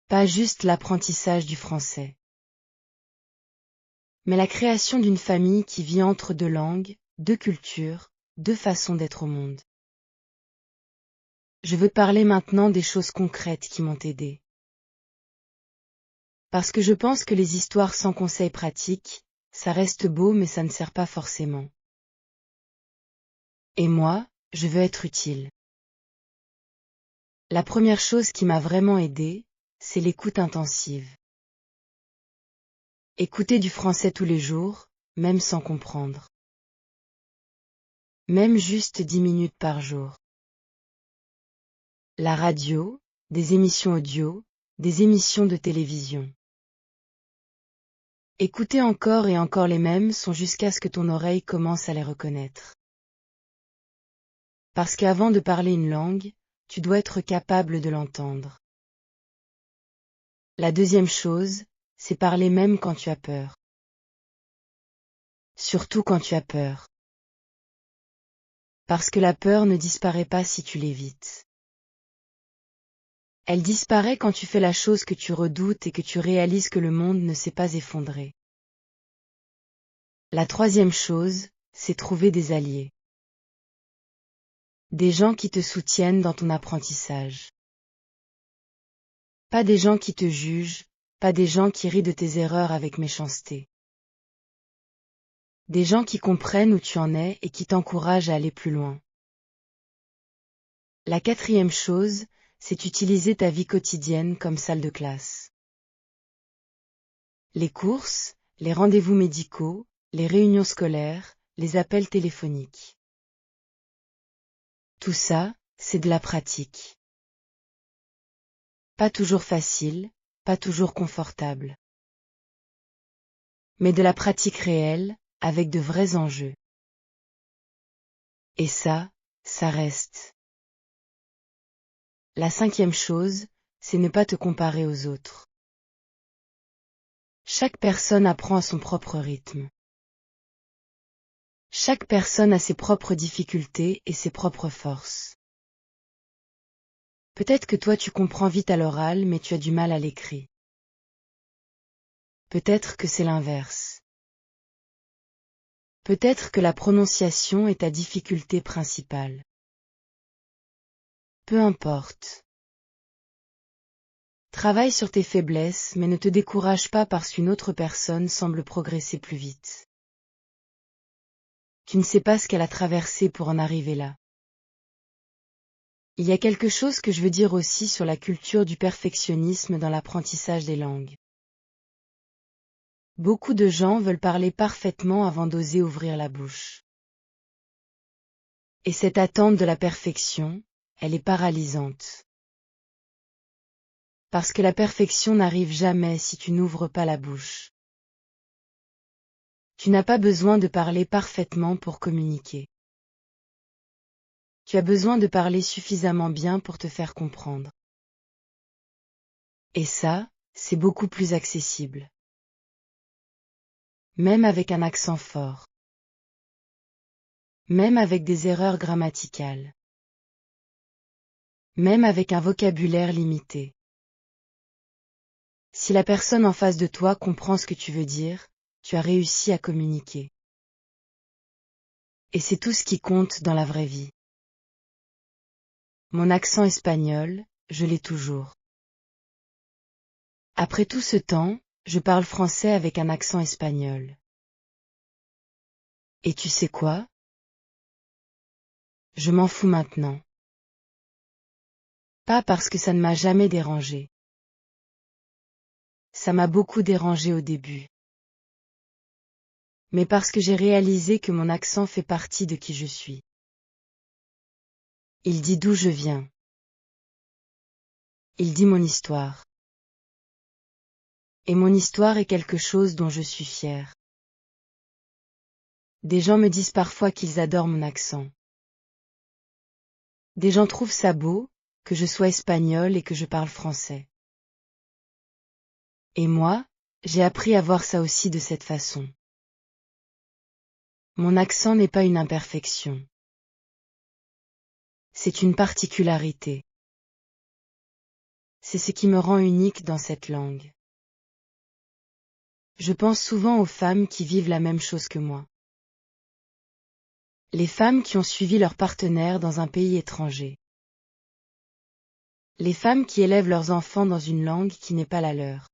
Pas juste l'apprentissage du français, mais la création d'une famille qui vit entre deux langues, deux cultures, deux façons d'être au monde. Je veux parler maintenant des choses concrètes qui m'ont aidé. Parce que je pense que les histoires sans conseils pratiques, ça reste beau mais ça ne sert pas forcément. Et moi, je veux être utile. La première chose qui m'a vraiment aidé, c'est l'écoute intensive. Écouter du français tous les jours, même sans comprendre. Même juste 10 minutes par jour. La radio, des émissions audio, des émissions de télévision. Écouter encore et encore les mêmes sons jusqu'à ce que ton oreille commence à les reconnaître. Parce qu'avant de parler une langue, tu dois être capable de l'entendre. La deuxième chose, c'est parler même quand tu as peur. Surtout quand tu as peur. Parce que la peur ne disparaît pas si tu l'évites. Elle disparaît quand tu fais la chose que tu redoutes et que tu réalises que le monde ne s'est pas effondré. La troisième chose, c'est trouver des alliés. Des gens qui te soutiennent dans ton apprentissage. Pas des gens qui te jugent, pas des gens qui rient de tes erreurs avec méchanceté. Des gens qui comprennent où tu en es et qui t'encouragent à aller plus loin. La quatrième chose, c'est utiliser ta vie quotidienne comme salle de classe. Les courses, les rendez-vous médicaux, les réunions scolaires, les appels téléphoniques. Tout ça, c'est de la pratique. Pas toujours facile, pas toujours confortable. Mais de la pratique réelle, avec de vrais enjeux. Et ça reste. La cinquième chose, c'est ne pas te comparer aux autres. Chaque personne apprend à son propre rythme. Chaque personne a ses propres difficultés et ses propres forces. Peut-être que toi tu comprends vite à l'oral mais tu as du mal à l'écrit. Peut-être que c'est l'inverse. Peut-être que la prononciation est ta difficulté principale. Peu importe. Travaille sur tes faiblesses mais ne te décourage pas parce qu'une autre personne semble progresser plus vite. Tu ne sais pas ce qu'elle a traversé pour en arriver là. Il y a quelque chose que je veux dire aussi sur la culture du perfectionnisme dans l'apprentissage des langues. Beaucoup de gens veulent parler parfaitement avant d'oser ouvrir la bouche. Et cette attente de la perfection, elle est paralysante. Parce que la perfection n'arrive jamais si tu n'ouvres pas la bouche. Tu n'as pas besoin de parler parfaitement pour communiquer. Tu as besoin de parler suffisamment bien pour te faire comprendre. Et ça, c'est beaucoup plus accessible. Même avec un accent fort. Même avec des erreurs grammaticales. Même avec un vocabulaire limité. Si la personne en face de toi comprend ce que tu veux dire, tu as réussi à communiquer. Et c'est tout ce qui compte dans la vraie vie. Mon accent espagnol, je l'ai toujours. Après tout ce temps, je parle français avec un accent espagnol. Et tu sais quoi? Je m'en fous maintenant. Pas parce que ça ne m'a jamais dérangé. Ça m'a beaucoup dérangé au début. Mais parce que j'ai réalisé que mon accent fait partie de qui je suis. Il dit d'où je viens. Il dit mon histoire. Et mon histoire est quelque chose dont je suis fière. Des gens me disent parfois qu'ils adorent mon accent. Des gens trouvent ça beau, que je sois espagnole et que je parle français. Et moi, j'ai appris à voir ça aussi de cette façon. Mon accent n'est pas une imperfection. C'est une particularité. C'est ce qui me rend unique dans cette langue. Je pense souvent aux femmes qui vivent la même chose que moi. Les femmes qui ont suivi leur partenaire dans un pays étranger. Les femmes qui élèvent leurs enfants dans une langue qui n'est pas la leur.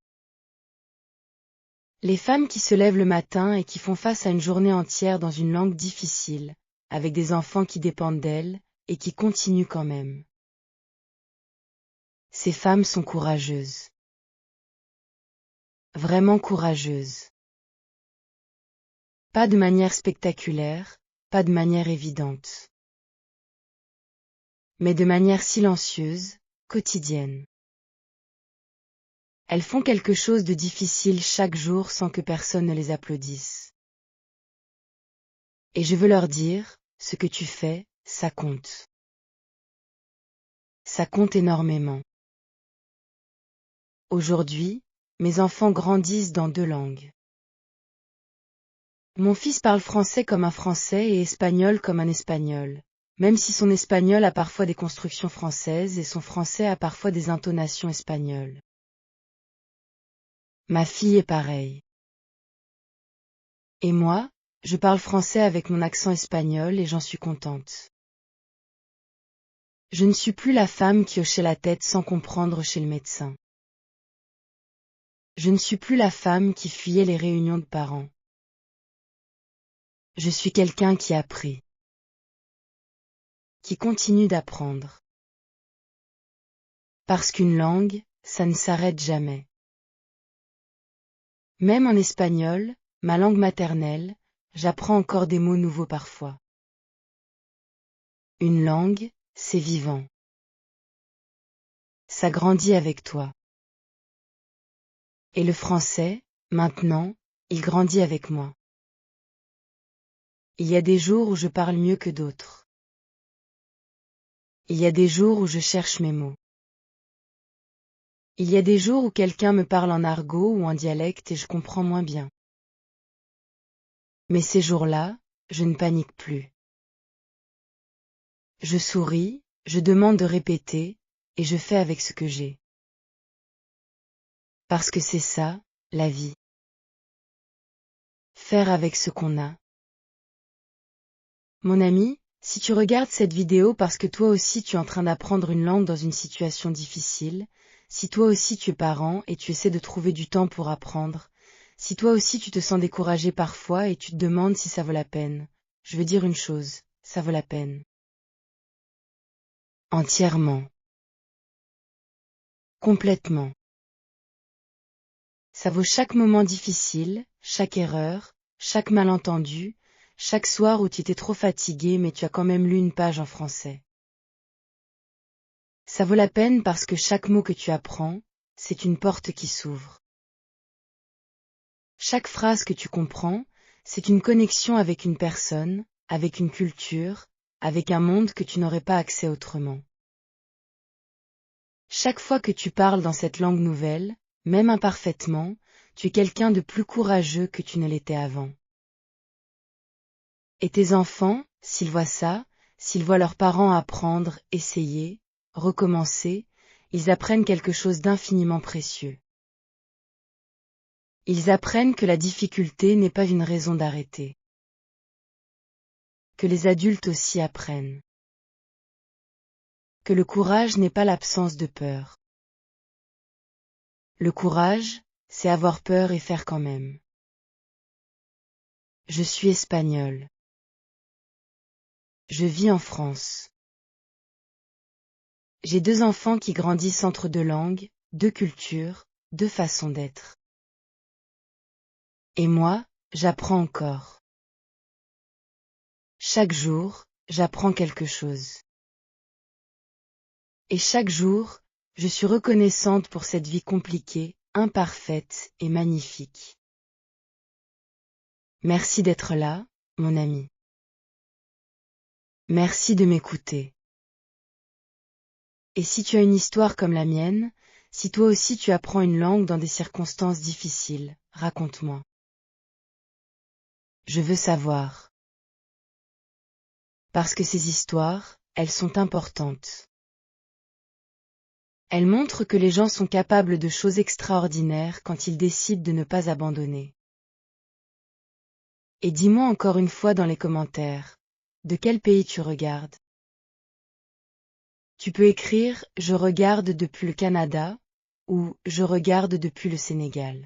Les femmes qui se lèvent le matin et qui font face à une journée entière dans une langue difficile, avec des enfants qui dépendent d'elles, et qui continuent quand même. Ces femmes sont courageuses. Vraiment courageuses. Pas de manière spectaculaire, pas de manière évidente. Mais de manière silencieuse, quotidienne. Elles font quelque chose de difficile chaque jour sans que personne ne les applaudisse. Et je veux leur dire, ce que tu fais, ça compte. Ça compte énormément. Aujourd'hui, mes enfants grandissent dans 2 langues. Mon fils parle français comme un français et espagnol comme un espagnol, même si son espagnol a parfois des constructions françaises et son français a parfois des intonations espagnoles. Ma fille est pareille. Et moi, je parle français avec mon accent espagnol et j'en suis contente. Je ne suis plus la femme qui hochait la tête sans comprendre chez le médecin. Je ne suis plus la femme qui fuyait les réunions de parents. Je suis quelqu'un qui a appris. Qui continue d'apprendre. Parce qu'une langue, ça ne s'arrête jamais. Même en espagnol, ma langue maternelle, j'apprends encore des mots nouveaux parfois. Une langue, c'est vivant. Ça grandit avec toi. Et le français, maintenant, il grandit avec moi. Il y a des jours où je parle mieux que d'autres. Il y a des jours où je cherche mes mots. Il y a des jours où quelqu'un me parle en argot ou en dialecte et je comprends moins bien. Mais ces jours-là, je ne panique plus. Je souris, je demande de répéter, et je fais avec ce que j'ai. Parce que c'est ça, la vie. Faire avec ce qu'on a. Mon ami, si tu regardes cette vidéo parce que toi aussi tu es en train d'apprendre une langue dans une situation difficile, si toi aussi tu es parent et tu essaies de trouver du temps pour apprendre, si toi aussi tu te sens découragé parfois et tu te demandes si ça vaut la peine, je veux dire une chose, ça vaut la peine. Entièrement. Complètement. Ça vaut chaque moment difficile, chaque erreur, chaque malentendu, chaque soir où tu étais trop fatigué mais tu as quand même lu une page en français. Ça vaut la peine parce que chaque mot que tu apprends, c'est une porte qui s'ouvre. Chaque phrase que tu comprends, c'est une connexion avec une personne, avec une culture, avec un monde que tu n'aurais pas accès autrement. Chaque fois que tu parles dans cette langue nouvelle, même imparfaitement, tu es quelqu'un de plus courageux que tu ne l'étais avant. Et tes enfants, s'ils voient ça, s'ils voient leurs parents apprendre, essayer, recommencer, ils apprennent quelque chose d'infiniment précieux. Ils apprennent que la difficulté n'est pas une raison d'arrêter. Que les adultes aussi apprennent. Que le courage n'est pas l'absence de peur. Le courage, c'est avoir peur et faire quand même. Je suis espagnole. Je vis en France. J'ai 2 enfants qui grandissent entre 2 langues, 2 cultures, 2 façons d'être. Et moi, j'apprends encore. Chaque jour, j'apprends quelque chose. Et chaque jour, je suis reconnaissante pour cette vie compliquée, imparfaite et magnifique. Merci d'être là, mon ami. Merci de m'écouter. Et si tu as une histoire comme la mienne, si toi aussi tu apprends une langue dans des circonstances difficiles, raconte-moi. Je veux savoir. Parce que ces histoires, elles sont importantes. Elles montrent que les gens sont capables de choses extraordinaires quand ils décident de ne pas abandonner. Et dis-moi encore une fois dans les commentaires, de quel pays tu regardes? Tu peux écrire « Je regarde depuis le Canada » ou « Je regarde depuis le Sénégal ».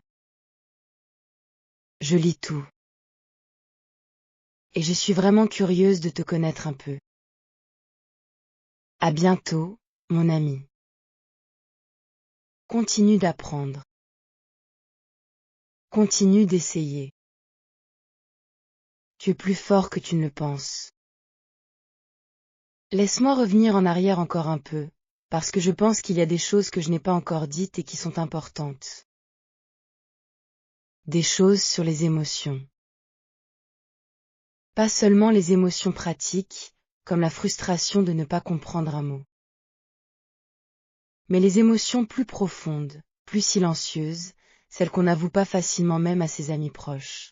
Je lis tout. Et je suis vraiment curieuse de te connaître un peu. À bientôt, mon ami. Continue d'apprendre. Continue d'essayer. Tu es plus fort que tu ne le penses. Laisse-moi revenir en arrière encore un peu, parce que je pense qu'il y a des choses que je n'ai pas encore dites et qui sont importantes. Des choses sur les émotions. Pas seulement les émotions pratiques, comme la frustration de ne pas comprendre un mot. Mais les émotions plus profondes, plus silencieuses, celles qu'on n'avoue pas facilement même à ses amis proches.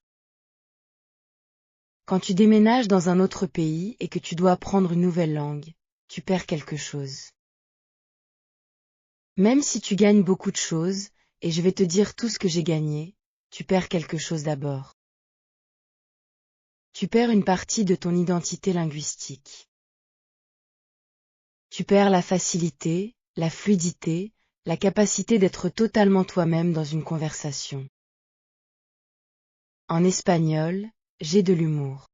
Quand tu déménages dans un autre pays et que tu dois apprendre une nouvelle langue, tu perds quelque chose. Même si tu gagnes beaucoup de choses, et je vais te dire tout ce que j'ai gagné, tu perds quelque chose d'abord. Tu perds une partie de ton identité linguistique. Tu perds la facilité, la fluidité, la capacité d'être totalement toi-même dans une conversation. En espagnol, j'ai de l'humour.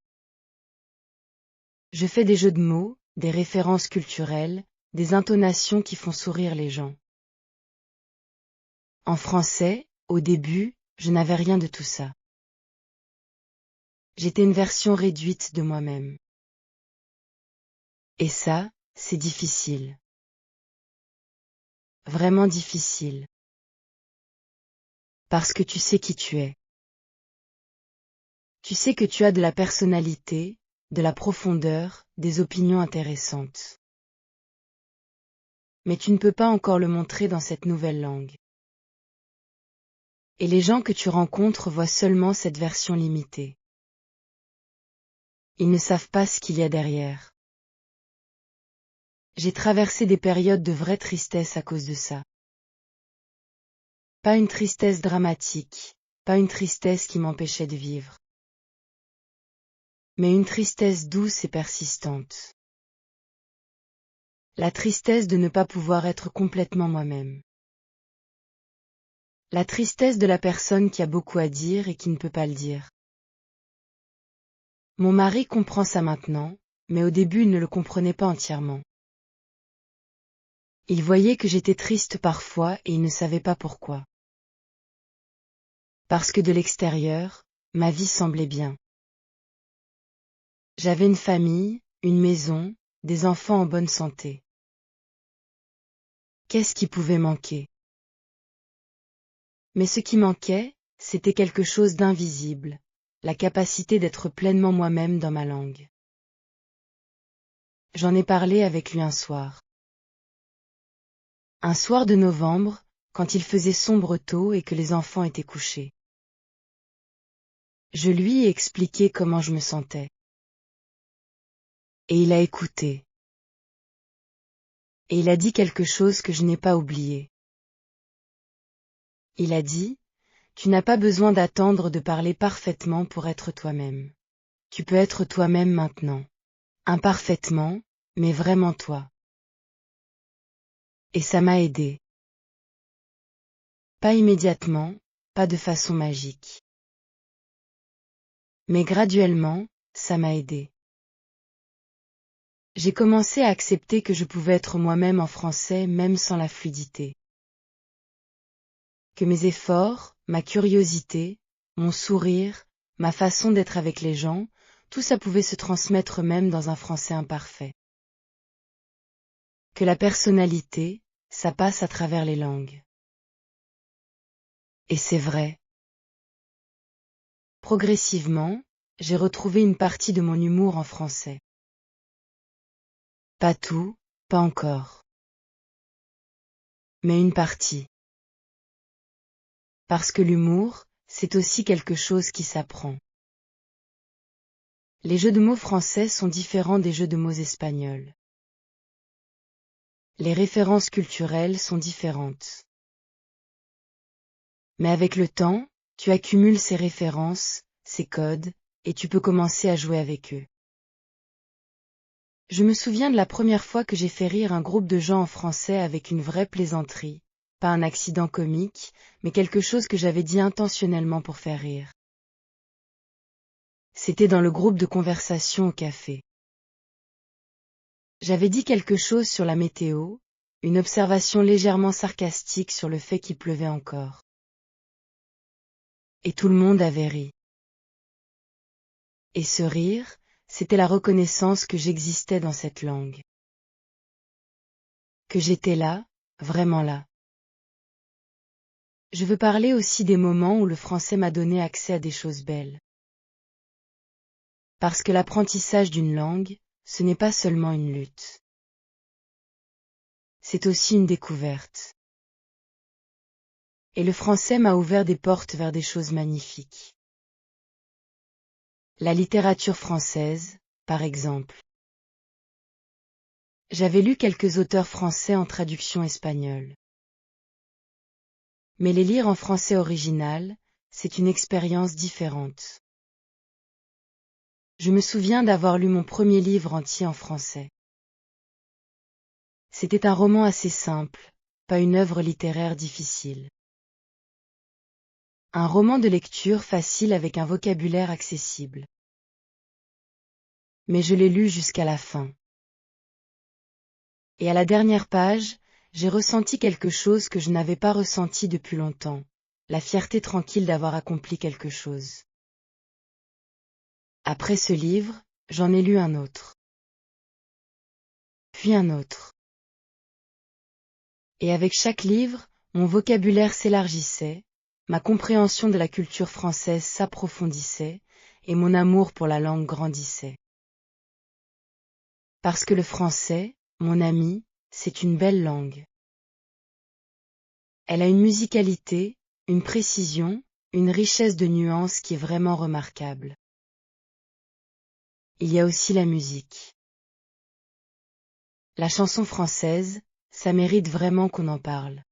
Je fais des jeux de mots, des références culturelles, des intonations qui font sourire les gens. En français, au début, je n'avais rien de tout ça. J'étais une version réduite de moi-même. Et ça, c'est difficile. Vraiment difficile. Parce que tu sais qui tu es. Tu sais que tu as de la personnalité, de la profondeur, des opinions intéressantes. Mais tu ne peux pas encore le montrer dans cette nouvelle langue. Et les gens que tu rencontres voient seulement cette version limitée. Ils ne savent pas ce qu'il y a derrière. J'ai traversé des périodes de vraie tristesse à cause de ça. Pas une tristesse dramatique, pas une tristesse qui m'empêchait de vivre. Mais une tristesse douce et persistante. La tristesse de ne pas pouvoir être complètement moi-même. La tristesse de la personne qui a beaucoup à dire et qui ne peut pas le dire. Mon mari comprend ça maintenant, mais au début il ne le comprenait pas entièrement. Il voyait que j'étais triste parfois et il ne savait pas pourquoi. Parce que de l'extérieur, ma vie semblait bien. J'avais une famille, une maison, des enfants en bonne santé. Qu'est-ce qui pouvait manquer? Mais ce qui manquait, c'était quelque chose d'invisible, la capacité d'être pleinement moi-même dans ma langue. J'en ai parlé avec lui un soir. Un soir de novembre, quand il faisait sombre tôt et que les enfants étaient couchés. Je lui ai expliqué comment je me sentais. Et il a écouté. Et il a dit quelque chose que je n'ai pas oublié. Il a dit, tu n'as pas besoin d'attendre de parler parfaitement pour être toi-même. Tu peux être toi-même maintenant. Imparfaitement, mais vraiment toi. Et ça m'a aidé. Pas immédiatement, pas de façon magique. Mais graduellement, ça m'a aidé. J'ai commencé à accepter que je pouvais être moi-même en français même sans la fluidité. Que mes efforts, ma curiosité, mon sourire, ma façon d'être avec les gens, tout ça pouvait se transmettre même dans un français imparfait. Que la personnalité, ça passe à travers les langues. Et c'est vrai. Progressivement, j'ai retrouvé une partie de mon humour en français. Pas tout, pas encore. Mais une partie. Parce que l'humour, c'est aussi quelque chose qui s'apprend. Les jeux de mots français sont différents des jeux de mots espagnols. Les références culturelles sont différentes. Mais avec le temps, tu accumules ces références, ces codes, et tu peux commencer à jouer avec eux. Je me souviens de la première fois que j'ai fait rire un groupe de gens en français avec une vraie plaisanterie, pas un accident comique, mais quelque chose que j'avais dit intentionnellement pour faire rire. C'était dans le groupe de conversation au café. J'avais dit quelque chose sur la météo, une observation légèrement sarcastique sur le fait qu'il pleuvait encore. Et tout le monde avait ri. Et ce rire, c'était la reconnaissance que j'existais dans cette langue. Que j'étais là, vraiment là. Je veux parler aussi des moments où le français m'a donné accès à des choses belles. Parce que l'apprentissage d'une langue, ce n'est pas seulement une lutte. C'est aussi une découverte. Et le français m'a ouvert des portes vers des choses magnifiques. La littérature française, par exemple. J'avais lu quelques auteurs français en traduction espagnole. Mais les lire en français original, c'est une expérience différente. Je me souviens d'avoir lu mon premier livre entier en français. C'était un roman assez simple, pas une œuvre littéraire difficile. Un roman de lecture facile avec un vocabulaire accessible. Mais je l'ai lu jusqu'à la fin. Et à la dernière page, j'ai ressenti quelque chose que je n'avais pas ressenti depuis longtemps, la fierté tranquille d'avoir accompli quelque chose. Après ce livre, j'en ai lu un autre. Puis un autre. Et avec chaque livre, mon vocabulaire s'élargissait, ma compréhension de la culture française s'approfondissait, et mon amour pour la langue grandissait. Parce que le français, mon ami, c'est une belle langue. Elle a une musicalité, une précision, une richesse de nuances qui est vraiment remarquable. il y a aussi la musique. La chanson française, ça mérite vraiment qu'on en parle.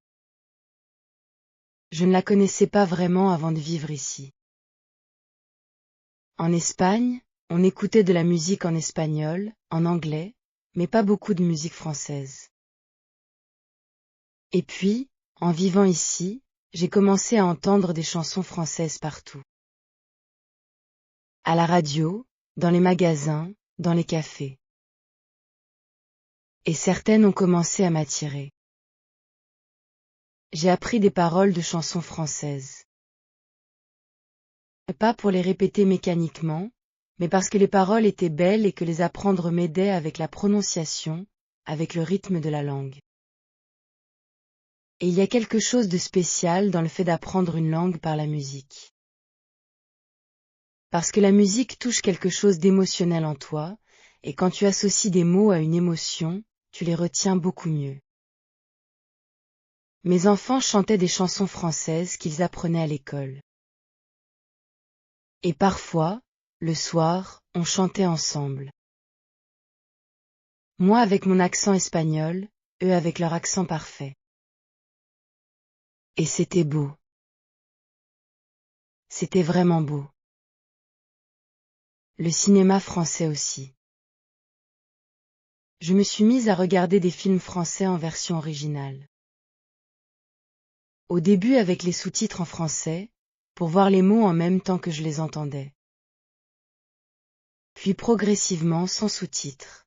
Je ne la connaissais pas vraiment avant de vivre ici. En Espagne, on écoutait de la musique en espagnol, en anglais, mais pas beaucoup de musique française. Et puis, en vivant ici, j'ai commencé à entendre des chansons françaises partout. À la radio, dans les magasins, dans les cafés. Et certaines ont commencé à m'attirer. J'ai appris des paroles de chansons françaises. Pas pour les répéter mécaniquement, mais parce que les paroles étaient belles et que les apprendre m'aidait avec la prononciation, avec le rythme de la langue. Et il y a quelque chose de spécial dans le fait d'apprendre une langue par la musique. Parce que la musique touche quelque chose d'émotionnel en toi, et quand tu associes des mots à une émotion, tu les retiens beaucoup mieux. Mes enfants chantaient des chansons françaises qu'ils apprenaient à l'école. Et parfois, le soir, on chantait ensemble. Moi avec mon accent espagnol, eux avec leur accent parfait. Et c'était beau. C'était vraiment beau. Le cinéma français aussi. Je me suis mise à regarder des films français en version originale. Au début avec les sous-titres en français, pour voir les mots en même temps que je les entendais. Puis progressivement sans sous-titres.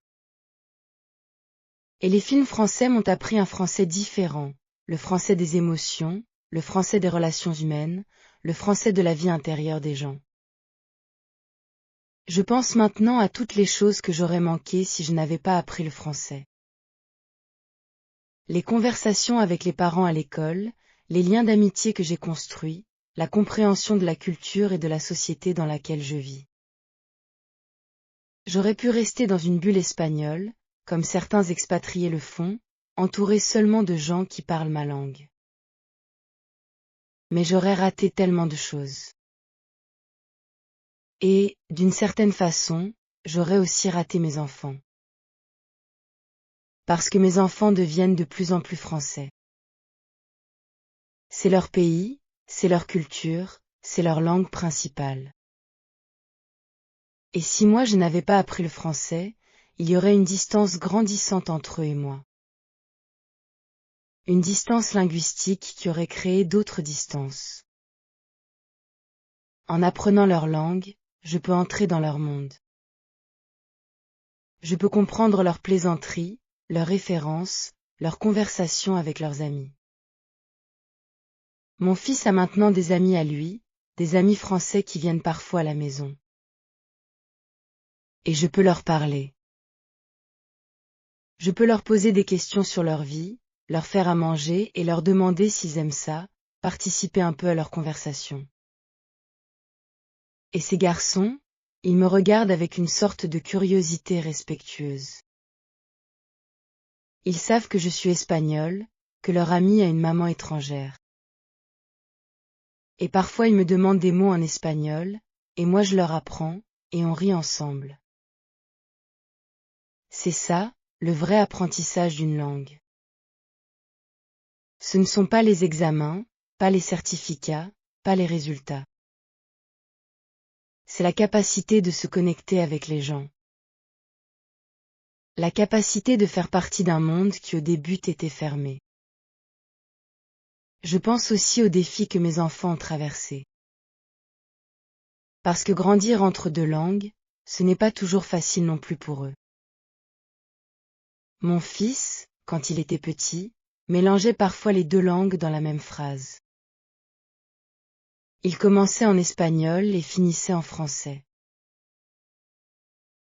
Et les films français m'ont appris un français différent, le français des émotions, le français des relations humaines, le français de la vie intérieure des gens. Je pense maintenant à toutes les choses que j'aurais manquées si je n'avais pas appris le français. Les conversations avec les parents à l'école, les liens d'amitié que j'ai construits, la compréhension de la culture et de la société dans laquelle je vis. J'aurais pu rester dans une bulle espagnole, comme certains expatriés le font, entouré seulement de gens qui parlent ma langue. Mais j'aurais raté tellement de choses. Et, d'une certaine façon, j'aurais aussi raté mes enfants. Parce que mes enfants deviennent de plus en plus français. C'est leur pays, c'est leur culture, c'est leur langue principale. Et si moi je n'avais pas appris le français, il y aurait une distance grandissante entre eux et moi. Une distance linguistique qui aurait créé d'autres distances. En apprenant leur langue, je peux entrer dans leur monde. Je peux comprendre leurs plaisanteries, leurs références, leurs conversations avec leurs amis. Mon fils a maintenant des amis à lui, des amis français qui viennent parfois à la maison. Et je peux leur parler. Je peux leur poser des questions sur leur vie, leur faire à manger et leur demander s'ils aiment ça, participer un peu à leur conversation. Et ces garçons, ils me regardent avec une sorte de curiosité respectueuse. Ils savent que je suis espagnole, que leur ami a une maman étrangère. Et parfois ils me demandent des mots en espagnol, et moi je leur apprends, et on rit ensemble. C'est ça, le vrai apprentissage d'une langue. Ce ne sont pas les examens, pas les certificats, pas les résultats. C'est la capacité de se connecter avec les gens. La capacité de faire partie d'un monde qui au début était fermé. Je pense aussi aux défis que mes enfants ont traversés. Parce que grandir entre deux langues, ce n'est pas toujours facile non plus pour eux. Mon fils, quand il était petit, mélangeait parfois les deux langues dans la même phrase. Il commençait en espagnol et finissait en français.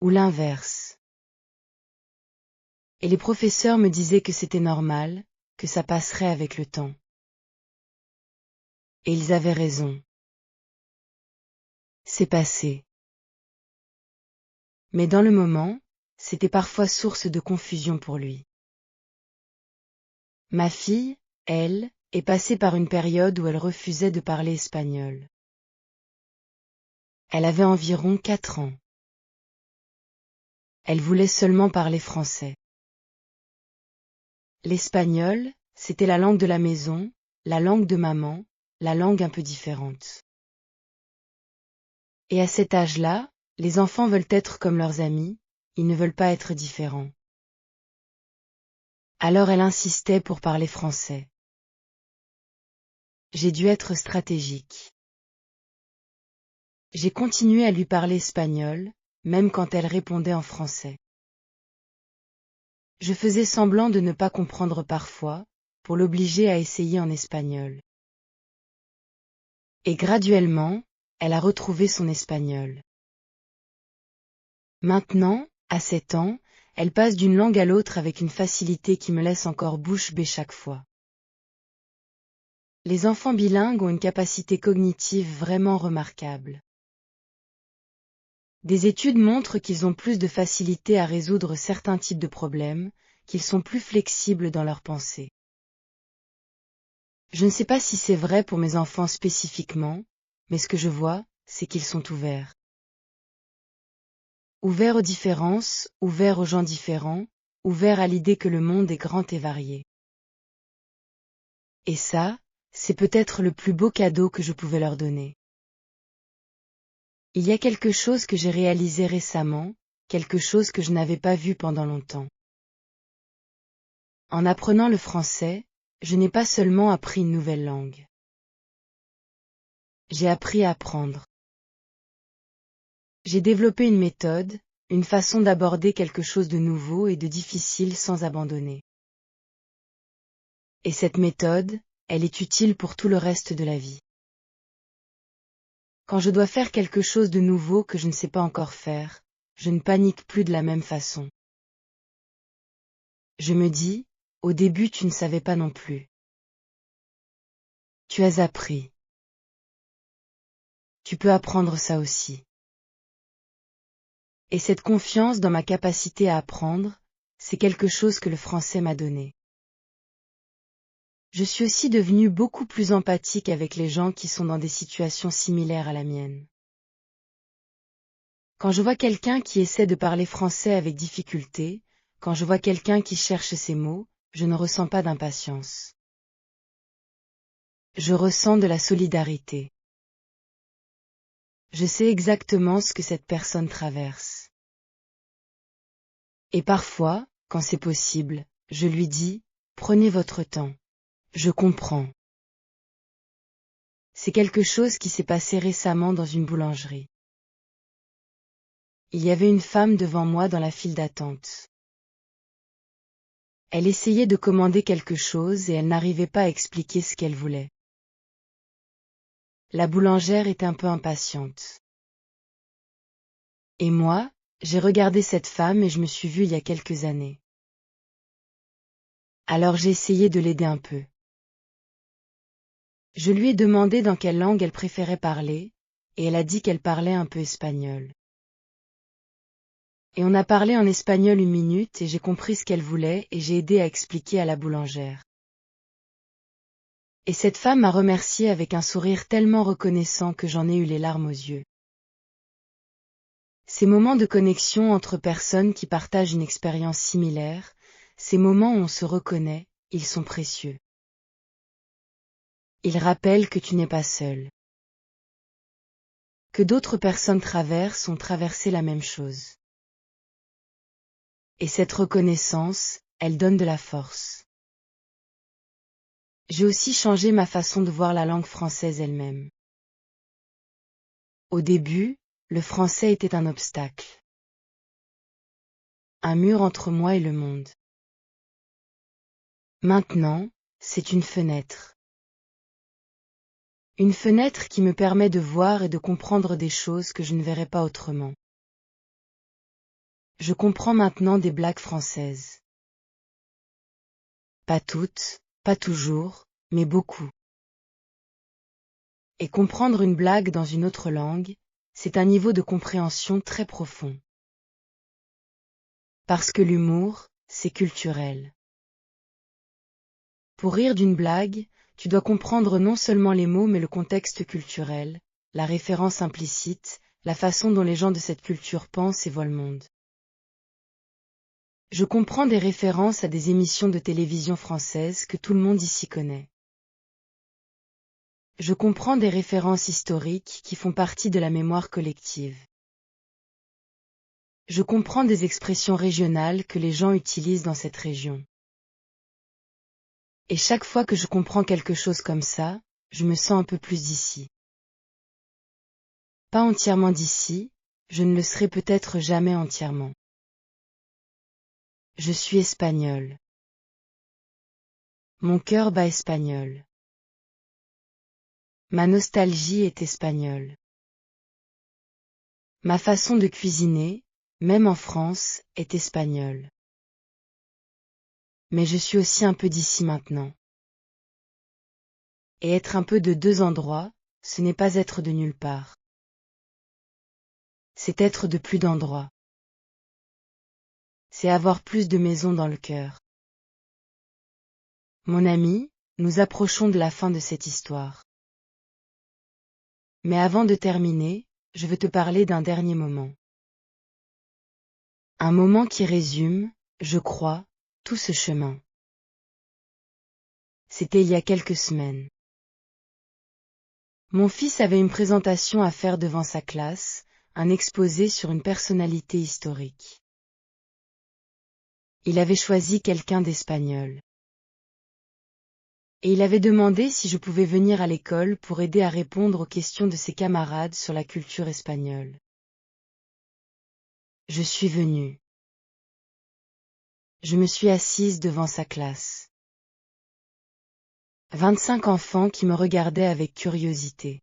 Ou l'inverse. Et les professeurs me disaient que c'était normal, que ça passerait avec le temps. Et ils avaient raison. C'est passé. Mais dans le moment, c'était parfois source de confusion pour lui. Ma fille, elle, est passée par une période où elle refusait de parler espagnol. Elle avait environ 4 ans. Elle voulait seulement parler français. L'espagnol, c'était la langue de la maison, la langue de maman, la langue un peu différente. Et à cet âge-là, les enfants veulent être comme leurs amis, ils ne veulent pas être différents. Alors elle insistait pour parler français. J'ai dû être stratégique. J'ai continué à lui parler espagnol, même quand elle répondait en français. Je faisais semblant de ne pas comprendre parfois, pour l'obliger à essayer en espagnol. Et graduellement, elle a retrouvé son espagnol. Maintenant, à 7 ans, elle passe d'une langue à l'autre avec une facilité qui me laisse encore bouche bée chaque fois. Les enfants bilingues ont une capacité cognitive vraiment remarquable. Des études montrent qu'ils ont plus de facilité à résoudre certains types de problèmes, qu'ils sont plus flexibles dans leurs pensées. Je ne sais pas si c'est vrai pour mes enfants spécifiquement, mais ce que je vois, c'est qu'ils sont ouverts. Ouverts aux différences, ouverts aux gens différents, ouverts à l'idée que le monde est grand et varié. Et ça, c'est peut-être le plus beau cadeau que je pouvais leur donner. Il y a quelque chose que j'ai réalisé récemment, quelque chose que je n'avais pas vu pendant longtemps. En apprenant le français, je n'ai pas seulement appris une nouvelle langue. J'ai appris à apprendre. J'ai développé une méthode, une façon d'aborder quelque chose de nouveau et de difficile sans abandonner. Et cette méthode, elle est utile pour tout le reste de la vie. Quand je dois faire quelque chose de nouveau que je ne sais pas encore faire, je ne panique plus de la même façon. Je me dis, au début tu ne savais pas non plus. Tu as appris. Tu peux apprendre ça aussi. Et cette confiance dans ma capacité à apprendre, c'est quelque chose que le français m'a donné. Je suis aussi devenue beaucoup plus empathique avec les gens qui sont dans des situations similaires à la mienne. Quand je vois quelqu'un qui essaie de parler français avec difficulté, quand je vois quelqu'un qui cherche ses mots, je ne ressens pas d'impatience. Je ressens de la solidarité. Je sais exactement ce que cette personne traverse. Et parfois, quand c'est possible, je lui dis, prenez votre temps. Je comprends. C'est quelque chose qui s'est passé récemment dans une boulangerie. Il y avait une femme devant moi dans la file d'attente. Elle essayait de commander quelque chose et elle n'arrivait pas à expliquer ce qu'elle voulait. La boulangère était un peu impatiente. Et moi, j'ai regardé cette femme et je me suis vue il y a quelques années. Alors j'ai essayé de l'aider un peu. Je lui ai demandé dans quelle langue elle préférait parler, et elle a dit qu'elle parlait un peu espagnol. Et on a parlé en espagnol 1 minute et j'ai compris ce qu'elle voulait et j'ai aidé à expliquer à la boulangère. Et cette femme m'a remercié avec un sourire tellement reconnaissant que j'en ai eu les larmes aux yeux. Ces moments de connexion entre personnes qui partagent une expérience similaire, ces moments où on se reconnaît, ils sont précieux. Ils rappellent que tu n'es pas seul. Que d'autres personnes ont traversé la même chose. Et cette reconnaissance, elle donne de la force. J'ai aussi changé ma façon de voir la langue française elle-même. Au début, le français était un obstacle. Un mur entre moi et le monde. Maintenant, c'est une fenêtre. Une fenêtre qui me permet de voir et de comprendre des choses que je ne verrais pas autrement. Je comprends maintenant des blagues françaises. Pas toutes, pas toujours, mais beaucoup. Et comprendre une blague dans une autre langue, c'est un niveau de compréhension très profond. Parce que l'humour, c'est culturel. Pour rire d'une blague, tu dois comprendre non seulement les mots mais le contexte culturel, la référence implicite, la façon dont les gens de cette culture pensent et voient le monde. Je comprends des références à des émissions de télévision françaises que tout le monde ici connaît. Je comprends des références historiques qui font partie de la mémoire collective. Je comprends des expressions régionales que les gens utilisent dans cette région. Et chaque fois que je comprends quelque chose comme ça, je me sens un peu plus d'ici. Pas entièrement d'ici, je ne le serai peut-être jamais entièrement. Je suis espagnol. Mon cœur bat espagnol. Ma nostalgie est espagnole. Ma façon de cuisiner, même en France, est espagnole. Mais je suis aussi un peu d'ici maintenant. Et être un peu de deux endroits, ce n'est pas être de nulle part. C'est être de plus d'endroits. C'est avoir plus de maisons dans le cœur. Mon ami, nous approchons de la fin de cette histoire. Mais avant de terminer, je veux te parler d'un dernier moment. Un moment qui résume, je crois, tout ce chemin. C'était il y a quelques semaines. Mon fils avait une présentation à faire devant sa classe, un exposé sur une personnalité historique. Il avait choisi quelqu'un d'espagnol. Et il avait demandé si je pouvais venir à l'école pour aider à répondre aux questions de ses camarades sur la culture espagnole. Je suis venue. Je me suis assise devant sa classe. 25 enfants qui me regardaient avec curiosité.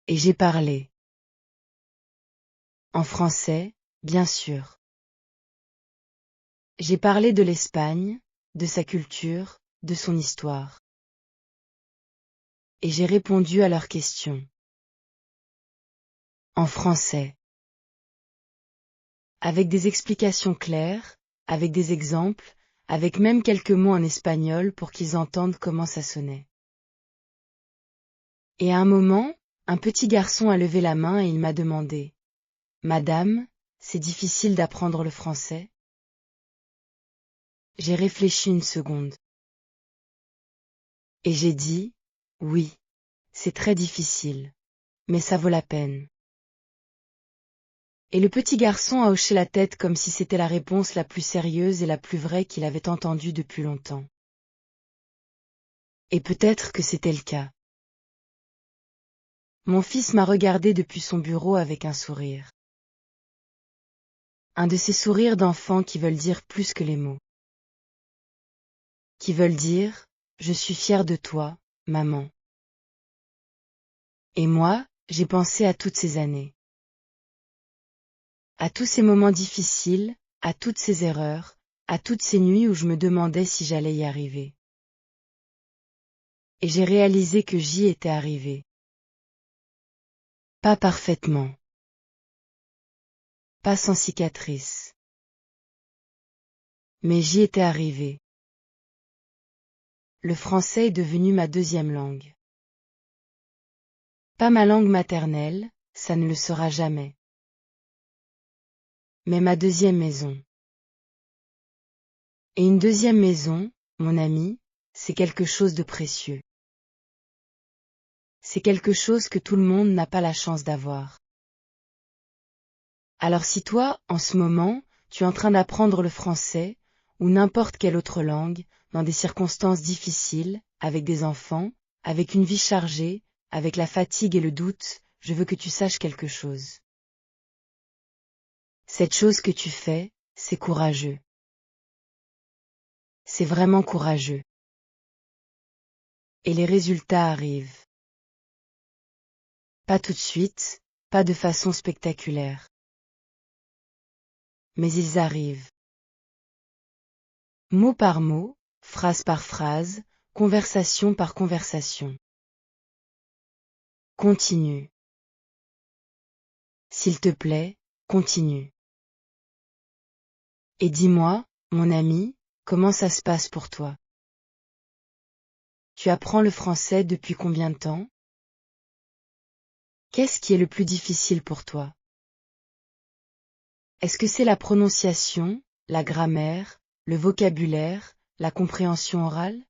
Et j'ai parlé. En français, bien sûr. J'ai parlé de l'Espagne, de sa culture, de son histoire. Et j'ai répondu à leurs questions. En français. Avec des explications claires, avec des exemples, avec même quelques mots en espagnol pour qu'ils entendent comment ça sonnait. Et à un moment, un petit garçon a levé la main et il m'a demandé : « Madame, c'est difficile d'apprendre le français ? » J'ai réfléchi une seconde. Et j'ai dit : « Oui, c'est très difficile. Mais ça vaut la peine. » Et le petit garçon a hoché la tête comme si c'était la réponse la plus sérieuse et la plus vraie qu'il avait entendue depuis longtemps. Et peut-être que c'était le cas. Mon fils m'a regardé depuis son bureau avec un sourire. Un de ces sourires d'enfants qui veulent dire plus que les mots. Qui veulent dire : « Je suis fier de toi, maman. » Et moi, j'ai pensé à toutes ces années. À tous ces moments difficiles, à toutes ces erreurs, à toutes ces nuits où je me demandais si j'allais y arriver. Et j'ai réalisé que j'y étais arrivé. Pas parfaitement. Pas sans cicatrice. Mais j'y étais arrivé. Le français est devenu ma deuxième langue. Pas ma langue maternelle, ça ne le sera jamais. Mais ma deuxième maison. Et une deuxième maison, mon ami, c'est quelque chose de précieux. C'est quelque chose que tout le monde n'a pas la chance d'avoir. Alors si toi, en ce moment, tu es en train d'apprendre le français, ou n'importe quelle autre langue, dans des circonstances difficiles, avec des enfants, avec une vie chargée, avec la fatigue et le doute, je veux que tu saches quelque chose. Cette chose que tu fais, c'est courageux. C'est vraiment courageux. Et les résultats arrivent. Pas tout de suite, pas de façon spectaculaire. Mais ils arrivent. Mot par mot, phrase par phrase, conversation par conversation. Continue. S'il te plaît, continue. Et dis-moi, mon ami, comment ça se passe pour toi? Tu apprends le français depuis combien de temps? Qu'est-ce qui est le plus difficile pour toi? Est-ce que c'est la prononciation, la grammaire, le vocabulaire, la compréhension orale?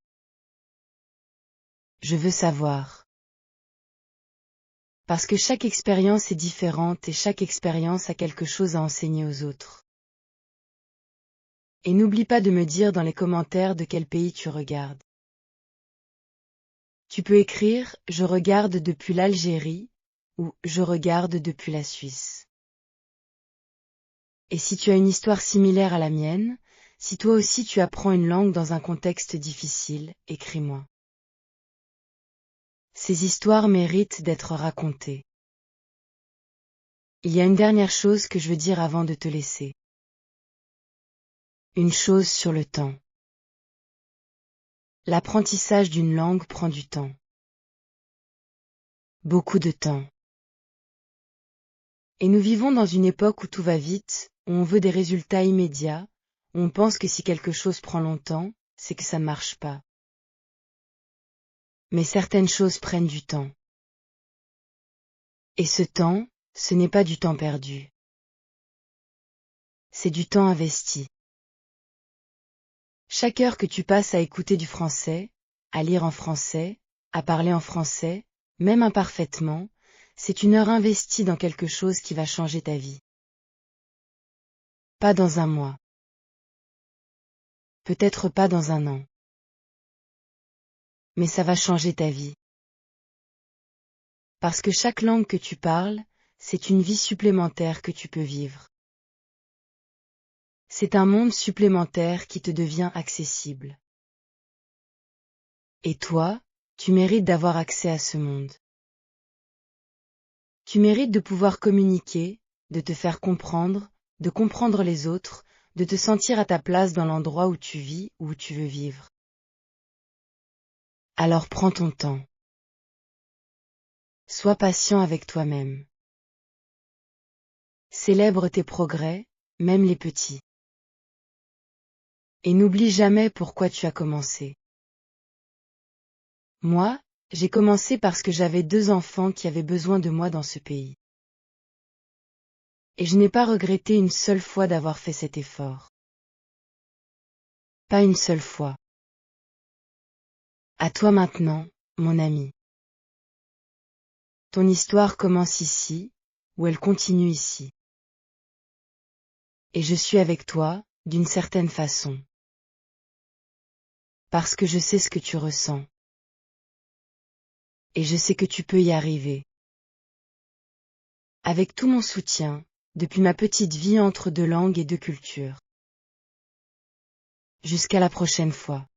Je veux savoir. Parce que chaque expérience est différente et chaque expérience a quelque chose à enseigner aux autres. Et n'oublie pas de me dire dans les commentaires de quel pays tu regardes. Tu peux écrire « Je regarde depuis l'Algérie » ou « Je regarde depuis la Suisse ». Et si tu as une histoire similaire à la mienne, si toi aussi tu apprends une langue dans un contexte difficile, écris-moi. Ces histoires méritent d'être racontées. Il y a une dernière chose que je veux dire avant de te laisser. Une chose sur le temps. L'apprentissage d'une langue prend du temps. Beaucoup de temps. Et nous vivons dans une époque où tout va vite, où on veut des résultats immédiats, où on pense que si quelque chose prend longtemps, c'est que ça ne marche pas. Mais certaines choses prennent du temps. Et ce temps, ce n'est pas du temps perdu. C'est du temps investi. Chaque heure que tu passes à écouter du français, à lire en français, à parler en français, même imparfaitement, c'est une heure investie dans quelque chose qui va changer ta vie. Pas dans un mois. Peut-être pas dans un an. Mais ça va changer ta vie. Parce que chaque langue que tu parles, c'est une vie supplémentaire que tu peux vivre. C'est un monde supplémentaire qui te devient accessible. Et toi, tu mérites d'avoir accès à ce monde. Tu mérites de pouvoir communiquer, de te faire comprendre, de comprendre les autres, de te sentir à ta place dans l'endroit où tu vis ou où tu veux vivre. Alors prends ton temps. Sois patient avec toi-même. Célèbre tes progrès, même les petits. Et n'oublie jamais pourquoi tu as commencé. Moi, j'ai commencé parce que j'avais 2 enfants qui avaient besoin de moi dans ce pays. Et je n'ai pas regretté une seule fois d'avoir fait cet effort. Pas une seule fois. À toi maintenant, mon ami. Ton histoire commence ici, ou elle continue ici. Et je suis avec toi, d'une certaine façon. Parce que je sais ce que tu ressens. Et je sais que tu peux y arriver. Avec tout mon soutien, depuis ma petite vie entre 2 langues et 2 cultures. Jusqu'à la prochaine fois.